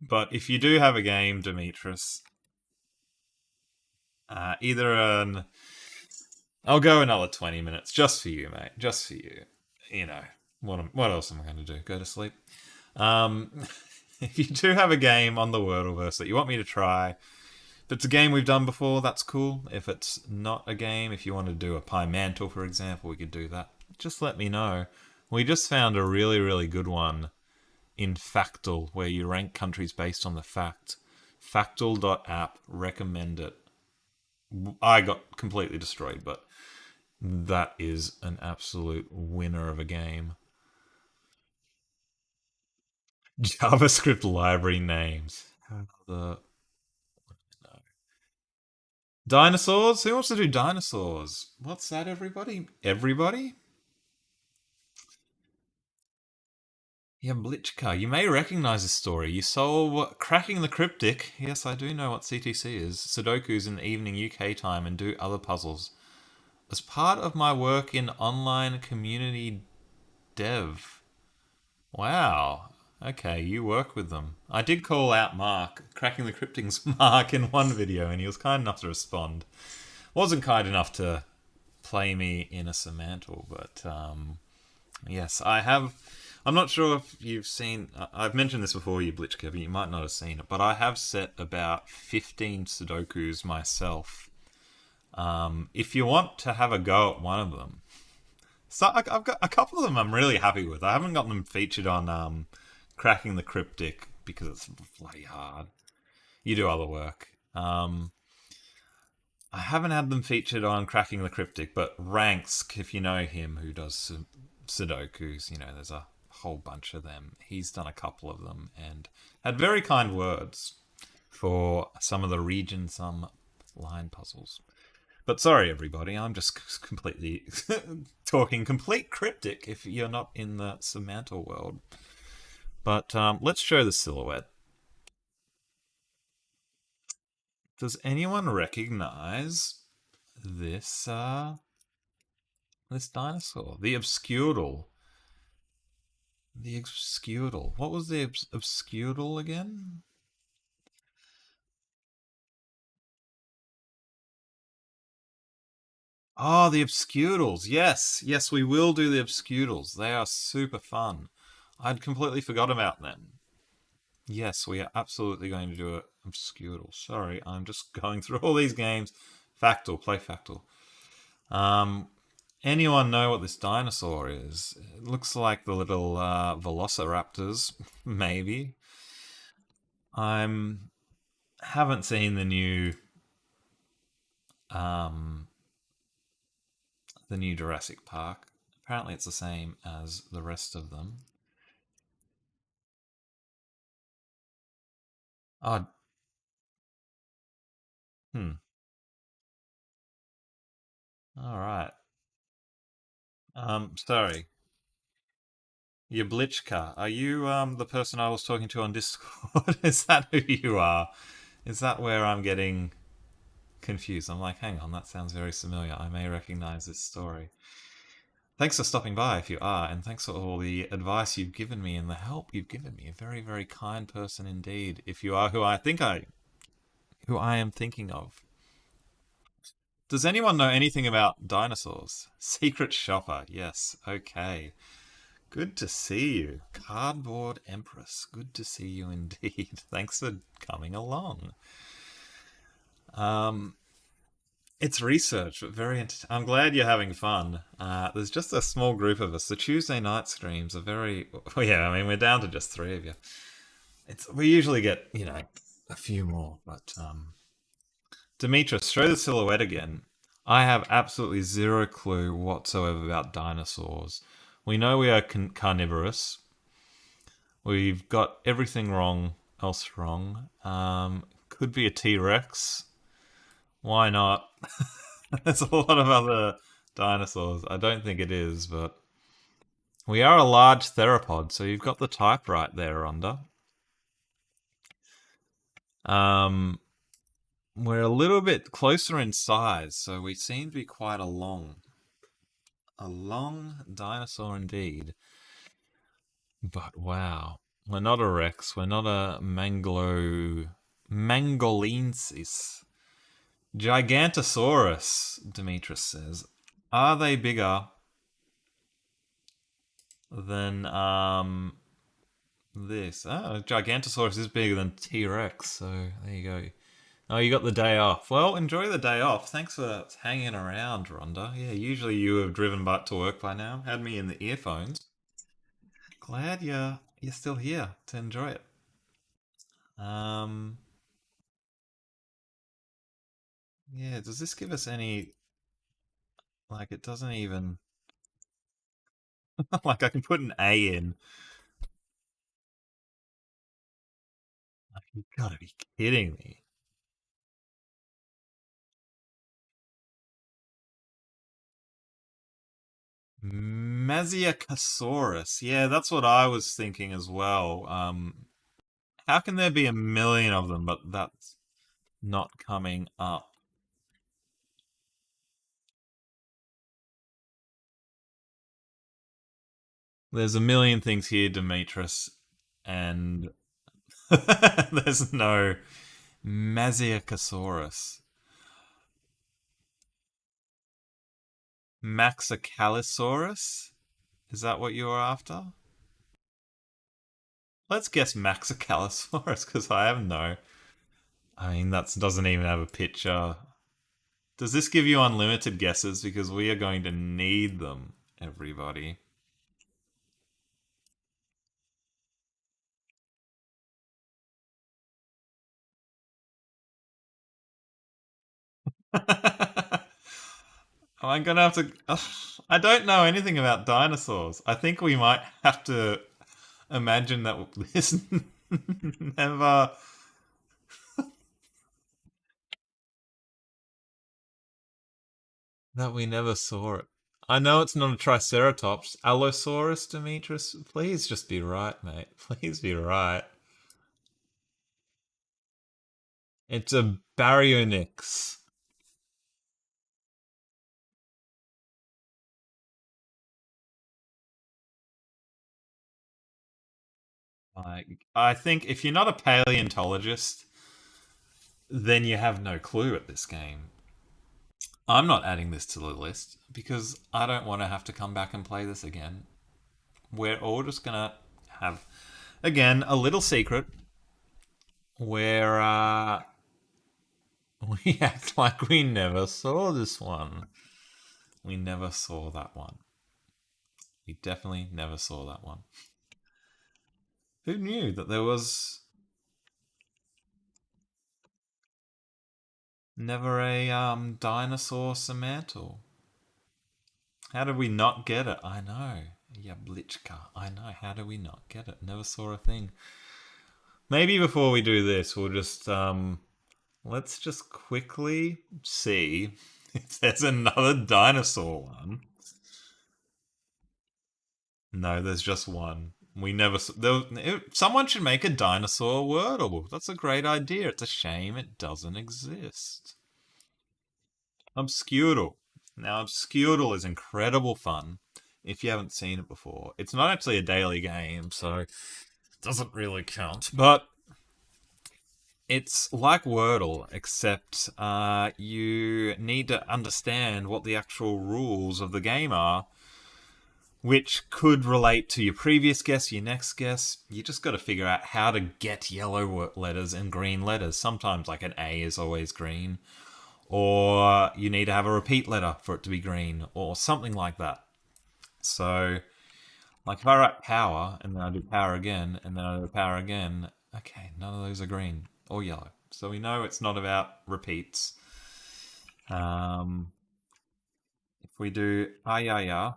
but if you do have a game, Demetrius, either an I'll go another 20 minutes just for you, mate. Just for you. You know, what else am I going to do? Go to sleep? Um, if you do have a game on the Wordleverse that you want me to try, if it's a game we've done before, that's cool. If it's not a game, if you want to do a Semantle, for example, we could do that. Just let me know. We just found a really, really good one in Factal, where you rank countries based on the fact. Factal.app, recommend it. I got completely destroyed, but that is an absolute winner of a game. JavaScript library names. The dinosaurs? Who wants to do dinosaurs? What's that, everybody? Everybody? Yeah, Blitchka. You may recognize this story. You saw Cracking the Cryptic. Yes, I do know what CTC is. Sudokus in the evening UK time and do other puzzles. As part of my work in online community dev. Wow. Okay, you work with them. I did call out Mark, Cracking the Cryptic's Mark, in one video, and he was kind enough to respond. Wasn't kind enough to play me in a Semantle, but yes, I have. I'm not sure if you've seen. I've mentioned this before, you Blitzka, but you might not have seen it. But I have set about 15 Sudokus myself. If you want to have a go at one of them, so I've got a couple of them I'm really happy with. I haven't got them featured on Cracking the Cryptic because it's bloody hard. You do other work. I haven't had them featured on Cracking the Cryptic, but Ranks, if you know him, who does Sudokus, there's a whole bunch of them. He's done a couple of them and had very kind words for some of the region sum line puzzles. But sorry, everybody, I'm just completely talking complete cryptic if you're not in the Semantle world. But let's show the silhouette. Does anyone recognize this this dinosaur? The Obscudal. The Obscudal. What was the Obscudal again? Oh, the obscurals. Yes, yes, we will do the obscurals. They are super fun. I'd completely forgot about them. Yes, we are absolutely going to do a obscural. Sorry, I'm just going through all these games. Factal, play Factal. Um, anyone know what this dinosaur is? It looks like the little velociraptors, maybe. I'm haven't seen um, the new Jurassic Park. Apparently, it's the same as the rest of them. Oh, hmm. All right. Sorry. Yablitchka, are you the person I was talking to on Discord? Is that who you are? Is that where I'm getting confused? I'm like, hang on, that sounds very familiar. I may recognize this story. Thanks for stopping by if you are, and thanks for all the advice you've given me and the help you've given me. A very, very kind person indeed. If you are who I am thinking of. Does anyone know anything about dinosaurs? Secret shopper, yes. Okay. Good to see you. Cardboard Empress. Good to see you indeed. Thanks for coming along. Um, it's research, but I'm glad you're having fun. There's just a small group of us. The Tuesday night streams are very. Well, yeah, I mean, we're down to just three of you. We usually get, a few more, but Demetrius, show the silhouette again. I have absolutely zero clue whatsoever about dinosaurs. We know we are carnivorous. We've got everything else wrong. Could be a T Rex. Why not? There's a lot of other dinosaurs. I don't think it is, but we are a large theropod, so you've got the type right there, Rhonda. Um, we're a little bit closer in size, so we seem to be quite a long dinosaur indeed. But wow, we're not a Rex. We're not a Mangolensis. Gigantosaurus, Demetrius says. Are they bigger than this? Oh, Gigantosaurus is bigger than T Rex, so there you go. Oh, you got the day off. Well, enjoy the day off. Thanks for hanging around, Rhonda. Yeah, usually you have driven back to work by now. Had me in the earphones. Glad you're still here to enjoy it. Um, yeah. Does this give us any? Like, it doesn't even. Like, I can put an A in. Like, you gotta be kidding me. Maziocasaurus. Yeah, that's what I was thinking as well. How can there be a million of them, but that's not coming up? There's a million things here, Demetrius, and there's no Maziocasaurus. Maxicalisaurus? Is that what you're after? Let's guess Maxicalisaurus, because I have no. I mean, that doesn't even have a picture. Does this give you unlimited guesses? Because we are going to need them, everybody. I'm gonna have to. I don't know anything about dinosaurs. I think we might have to imagine that this never. That we never saw it. I know it's not a Triceratops. Allosaurus, Demetrius? Please just be right, mate. Please be right. It's a Baryonyx. Like, I think if you're not a paleontologist, then you have no clue at this game. I'm not adding this to the list because I don't want to have to come back and play this again. We're all just gonna have, again, a little secret where we act like we never saw this one. We never saw that one. We definitely never saw that one. Who knew that there was never a dinosaur Semantle? How did we not get it? I know. Yablichka. I know. How did we not get it? Never saw a thing. Maybe before we do this, we'll just let's just quickly see if there's another dinosaur one. No, there's just one. We never. Someone should make a dinosaur Wordle. That's a great idea. It's a shame it doesn't exist. Obscurable. Now, Obscurable is incredible fun if you haven't seen it before. It's not actually a daily game, so it doesn't really count. But it's like Wordle, except you need to understand what the actual rules of the game are, which could relate to your previous guess, your next guess. You just got to figure out how to get yellow letters and green letters. Sometimes, like an A is always green, or you need to have a repeat letter for it to be green, or something like that. So, like if I write power and then I do power again and then I do power again, okay, none of those are green or yellow. So we know it's not about repeats. If we do ayaya,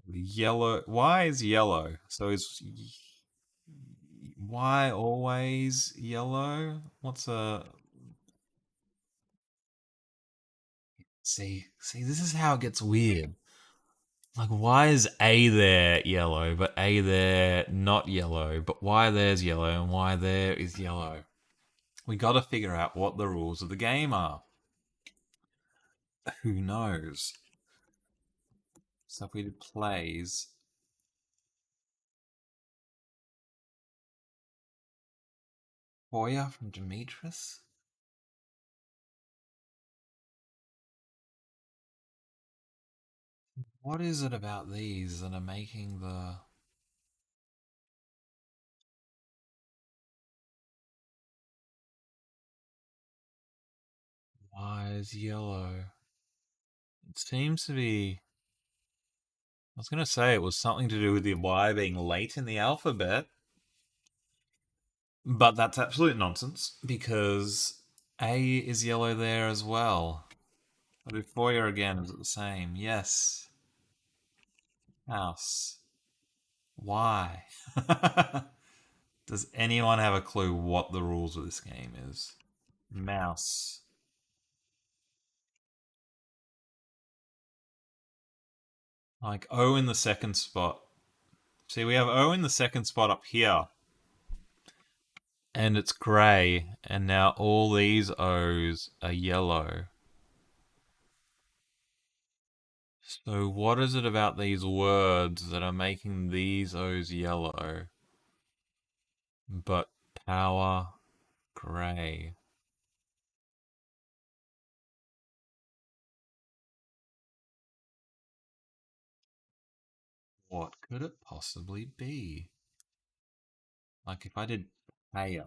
yellow. Why is yellow? So is why always yellow? What's a see? This is how it gets weird. Like, why is A there yellow, but A there not yellow, but why there's yellow and why there is yellow? We got to figure out what the rules of the game are. Who knows? So if we do plays, Hoya from Demetrius. What is it about these that are making the Y's yellow? It seems to be. I was going to say it was something to do with the Y being late in the alphabet, but that's absolute nonsense because A is yellow there as well. I'll do Foyer again. Is it the same? Yes. House. Why? Does anyone have a clue what the rules of this game is? Mouse. Like O in the second spot. See, we have O in the second spot up here. And it's grey. And now all these O's are yellow. So what is it about these words that are making these O's yellow? But power grey. What could it possibly be? Like if I did payer.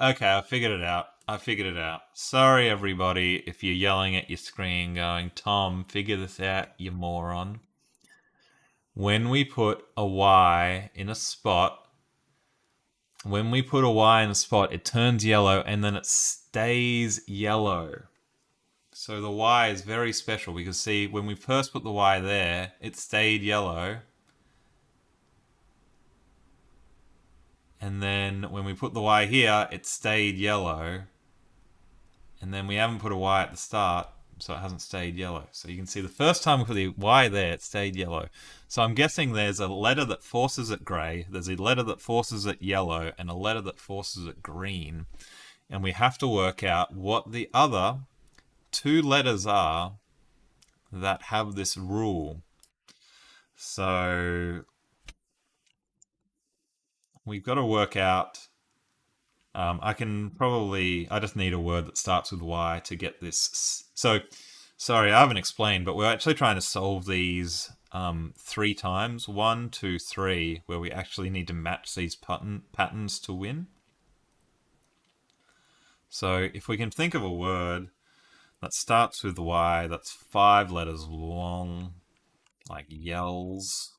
Okay, I figured it out. I figured it out. Sorry, everybody, if you're yelling at your screen going, Tom, figure this out, you moron. When we put a Y in a spot, when we put a Y in a spot, it turns yellow and then it stays yellow. So the Y is very special because, see, when we first put the Y there, it stayed yellow. And then when we put the Y here, it stayed yellow. And then we haven't put a Y at the start, so it hasn't stayed yellow. So you can see the first time we put the Y there, it stayed yellow. So I'm guessing there's a letter that forces it grey, there's a letter that forces it yellow, and a letter that forces it green. And we have to work out what the other two letters are that have this rule. So we've got to work out. I just need a word that starts with Y to get this. So, sorry, I haven't explained, but we're actually trying to solve these 3 times. 1, 2, 3, where we actually need to match these patterns to win. So, if we can think of a word that starts with Y, that's 5 letters long, like yells,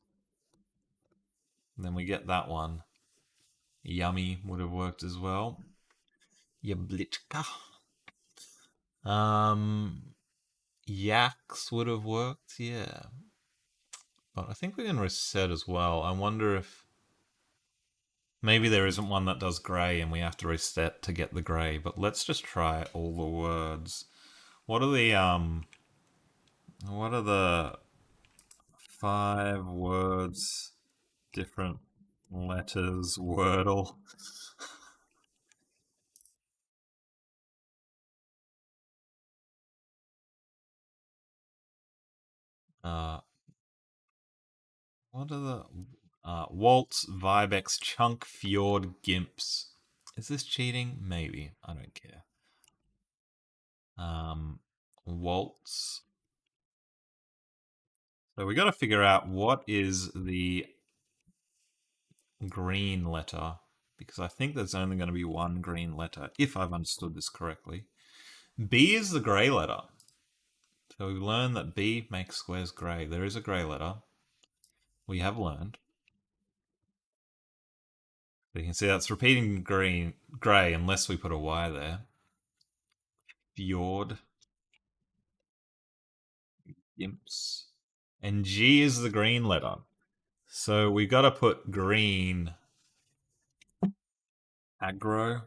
then we get that one. Yummy would have worked as well. Yablichka. Yaks would have worked, yeah. But I think we can reset as well. I wonder if maybe there isn't one that does grey and we have to reset to get the grey. But let's just try all the words. What are the 5 words, different letters, Wordle? Uh, what are the Waltz, Vibex, Chunk, Fjord, Gimps? Is this cheating? Maybe. I don't care. Waltz. So we got to figure out what is the green letter, because I think there's only going to be one green letter, if I've understood this correctly. B is the grey letter. So we learned that B makes squares grey. There is a grey letter. We have learned. So you can see that's repeating grey unless we put a Y there. Fjord. Imps. And G is the green letter. So we got to put green aggro.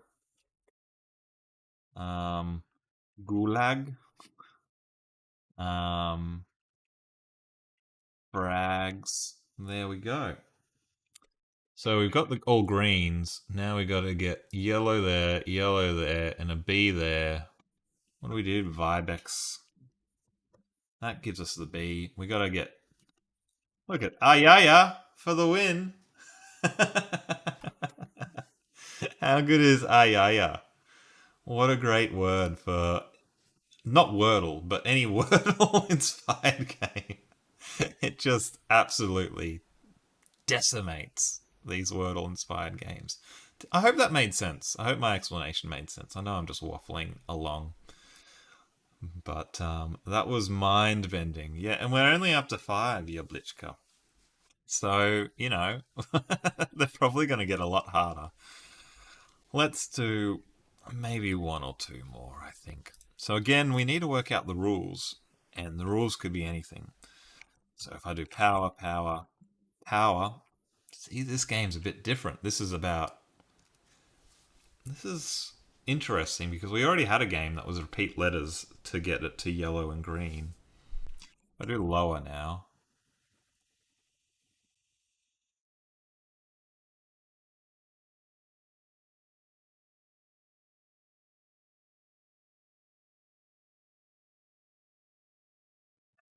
Gulag. Um, Frags. There we go. So we've got the all greens. Now we got to get yellow there, and a B there. What do we do? Vibex. That gives us the B. We got to get. Look at Ayaya for the win. How good is Ayaya? What a great word for not Wordle, but any Wordle inspired game. It just absolutely decimates these Wordle inspired games. I hope that made sense. I hope my explanation made sense. I know I'm just waffling along. But that was mind bending. Yeah, and we're only up to 5, Yablichka. So, they're probably going to get a lot harder. Let's do maybe 1 or 2 more, I think. So, again, we need to work out the rules, and the rules could be anything. So, if I do power, power, power, see, this game's a bit different. This is interesting because we already had a game that was repeat letters to get it to yellow and green. I do lower now.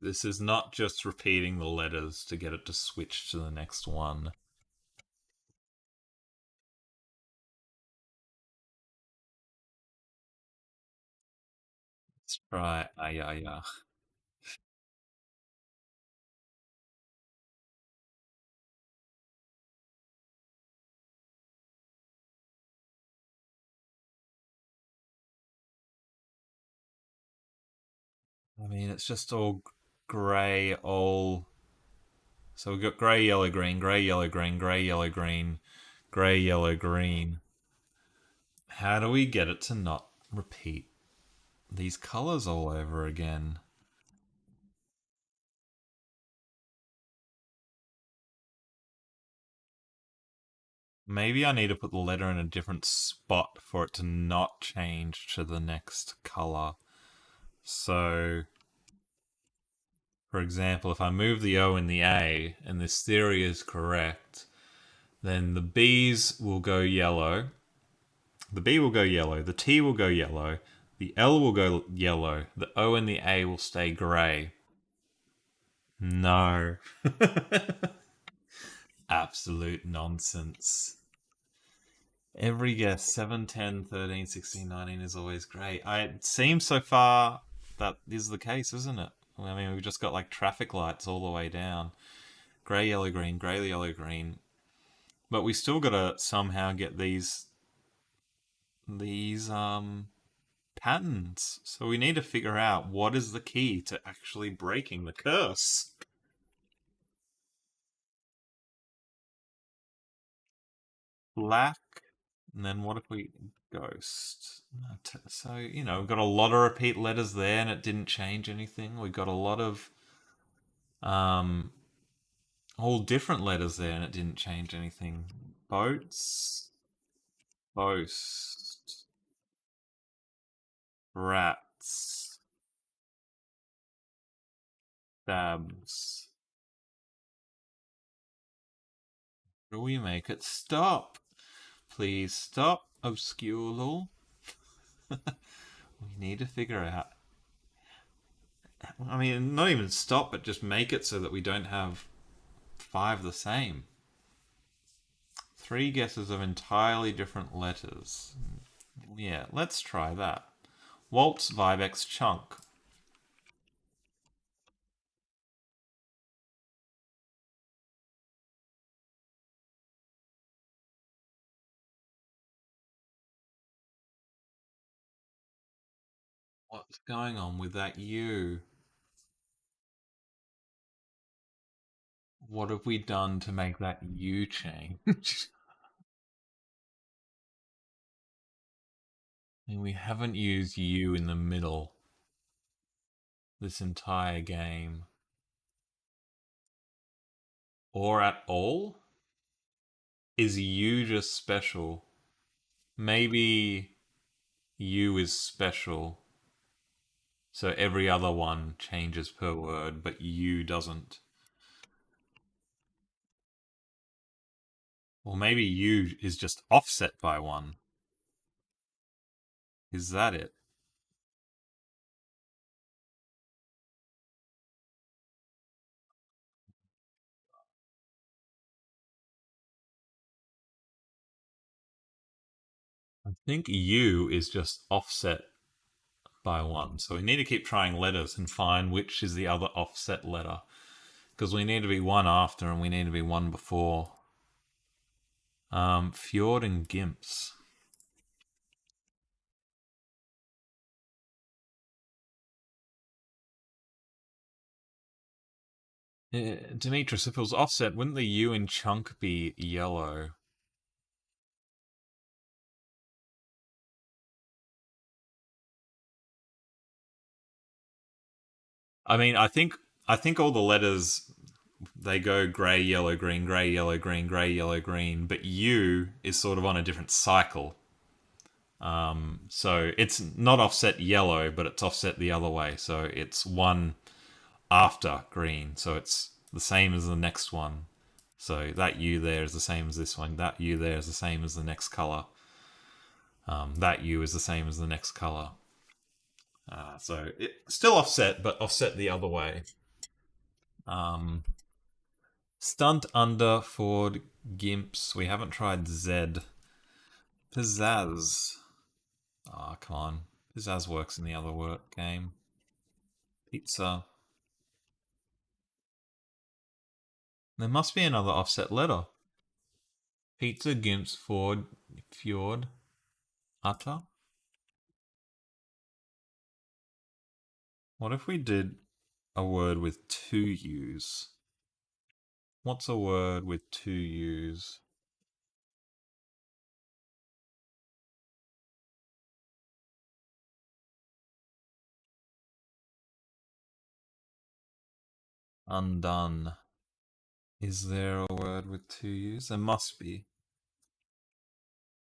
This is not just repeating the letters to get it to switch to the next one. Let's try ayaya. I mean, it's just all grey, all. So we've got grey, yellow, green, grey, yellow, green, grey, yellow, green, grey, yellow, green. How do we get it to not repeat these colours all over again? Maybe I need to put the letter in a different spot for it to not change to the next colour. So, for example, if I move the O in the A and this theory is correct, then the B's will go yellow The B will go yellow. The T will go yellow. The L will go yellow. The O and the A will stay grey. No. Absolute nonsense. Every guess 7, 10, 13, 16, 19 is always great. It seems so far that is the case, isn't it? I mean, we've just got like traffic lights all the way down. Grey, yellow, green. But we still gotta somehow get these patterns. So we need to figure out what is the key to actually breaking the curse. Black, and then what if we ghost? So, we've got a lot of repeat letters there and it didn't change anything. We got a lot of um all different letters there and it didn't change anything. Boats, boast, rats, dabs. How do we make it stop? Please stop, obscure. We need to figure out. I mean, not even stop, but just make it so that we don't have five the same. Three guesses of entirely different letters. Yeah, let's try that. Waltz, Vibex, Chunk. What's going on with that U? What have we done to make that U change? And we haven't used U in the middle this entire game. Or at all? Is U just special? Maybe U is special. So every other one changes per word, but U doesn't. Or maybe U is just offset by one. Is that it? I think U is just offset by one. So we need to keep trying letters and find which is the other offset letter. Because we need to be one after and we need to be one before. Fjord and Gimps. Demetrius, if it was offset, wouldn't the U in chunk be yellow? I mean, I think all the letters they go grey, yellow, green, grey, yellow, green, grey, yellow, green, but U is sort of on a different cycle. So it's not offset yellow, but it's offset the other way. So it's one after green. So it's the same as the next one. So that U there is the same as this one. That U there is the same as the next color. That U is the same as the next color. So it's still offset, but offset the other way. Um, Stunt under Ford Gimps. We haven't tried Z. Pizzazz. Ah, oh, come on. Pizzazz works in the other work game. Pizza. There must be another offset letter. Pizza, Gimps, Ford, Fjord, Utter. What if we did a word with two U's? What's a word with two U's? Undone. Is there a word with two U's? There must be.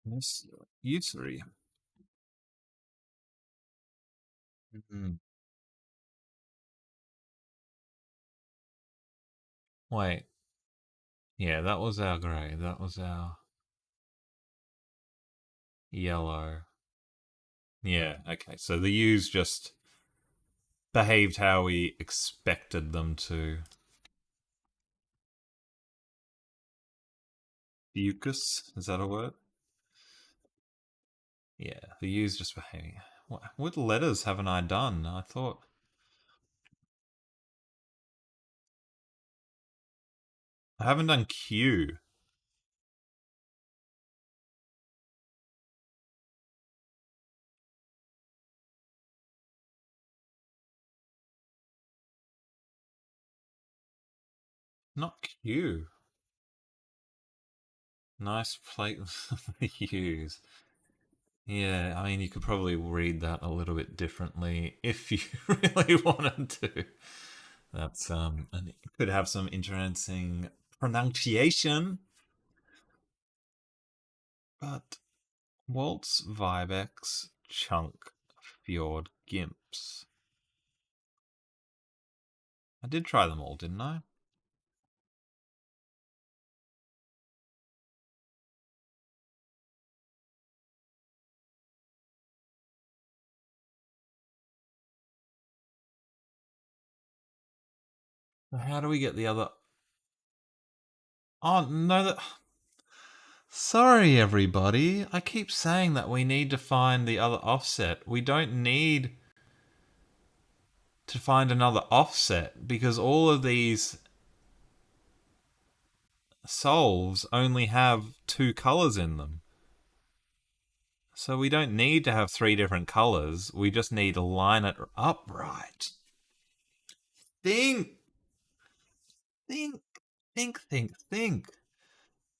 Yes, usury. Mm. Wait. Yeah, that was our grey. That was our. Yellow. Yeah, okay. So the U's just behaved how we expected them to. Fucus, is that a word? Yeah, the U's just behaving. What letters haven't I done? I thought I haven't done Q. Not Q. Nice plate U's. Yeah, I mean, you could probably read that a little bit differently if you really wanted to. And it could have some interesting pronunciation. But Waltz, Vibex, Chunk, Fjord, Gimps. I did try them all, didn't I? How do we get the other? Oh no! Sorry, everybody. I keep saying that we need to find the other offset. We don't need to find another offset because all of these solves only have two colors in them. So we don't need to have three different colors. We just need to line it up right. Think, think, think.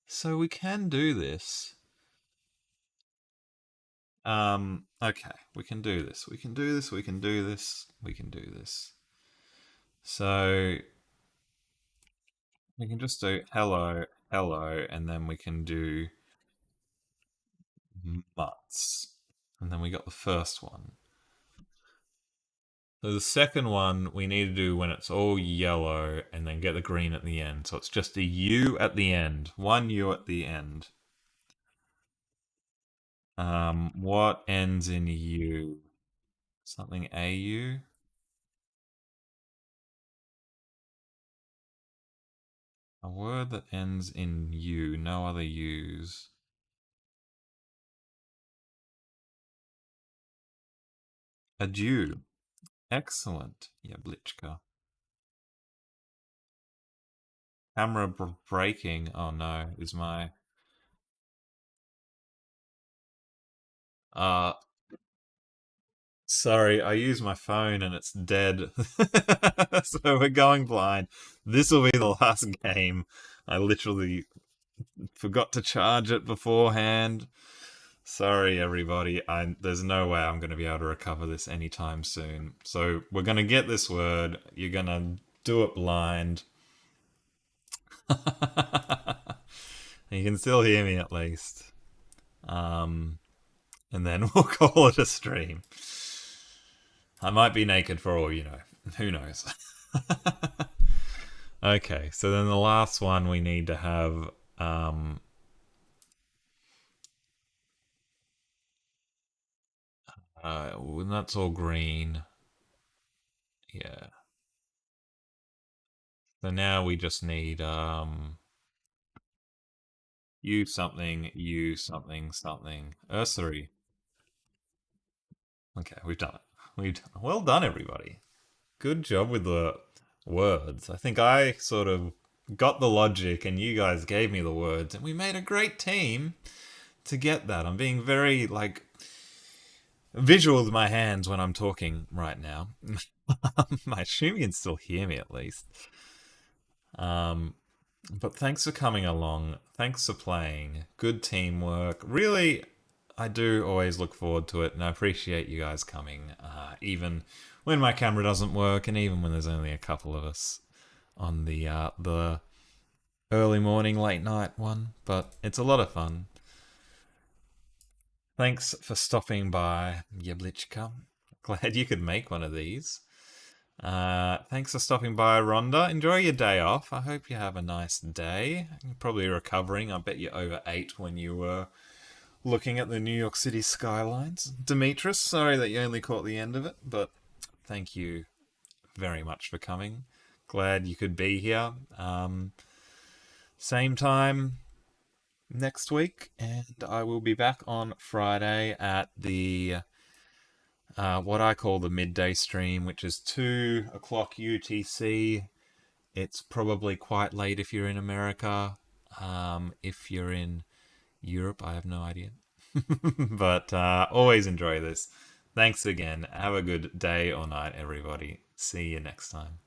So we can do this. Okay, we can do this. We can do this. We can do this. We can do this. So we can just do hello, hello, and then we can do mutts. And then we got the first one. So the second one we need to do when it's all yellow and then get the green at the end. So it's just a U at the end. One U at the end. What ends in U? Something AU? A word that ends in U, no other U's. Adieu. Excellent, Yablitchka. Camera breaking. Oh no, is my. Uh, Sorry, I use my phone and it's dead. So we're going blind. This will be the last game. I literally forgot to charge it beforehand. Sorry, everybody. There's no way I'm going to be able to recover this anytime soon. So we're going to get this word. You're going to do it blind. You can still hear me at least. And then we'll call it a stream. I might be naked for all you know. Who knows? Okay, so then the last one we need to have. That's all green. Yeah. So now we just need you something something. Ursary. Okay, we've done it. Well done, everybody. Good job with the words. I think I sort of got the logic and you guys gave me the words and we made a great team to get that. I'm being very like visual with my hands when I'm talking right now. I assume you can still hear me at least. But thanks for coming along. Thanks for playing. Good teamwork. Really, I do always look forward to it, and I appreciate you guys coming, even when my camera doesn't work, and even when there's only a couple of us on the early morning, late night one. But it's a lot of fun. Thanks for stopping by, Yablitchka. Glad you could make one of these. Thanks for stopping by, Rhonda. Enjoy your day off. I hope you have a nice day. You're probably recovering. I bet you overate when you were looking at the New York City skylines. Demetrius, sorry that you only caught the end of it, but thank you very much for coming. Glad you could be here. Same time next week, and I will be back on Friday at the what I call the midday stream, which is 2 o'clock UTC. It's probably quite late if you're in America. If you're in Europe, I have no idea. But always enjoy this. Thanks again. Have a good day or night, everybody. See you next time.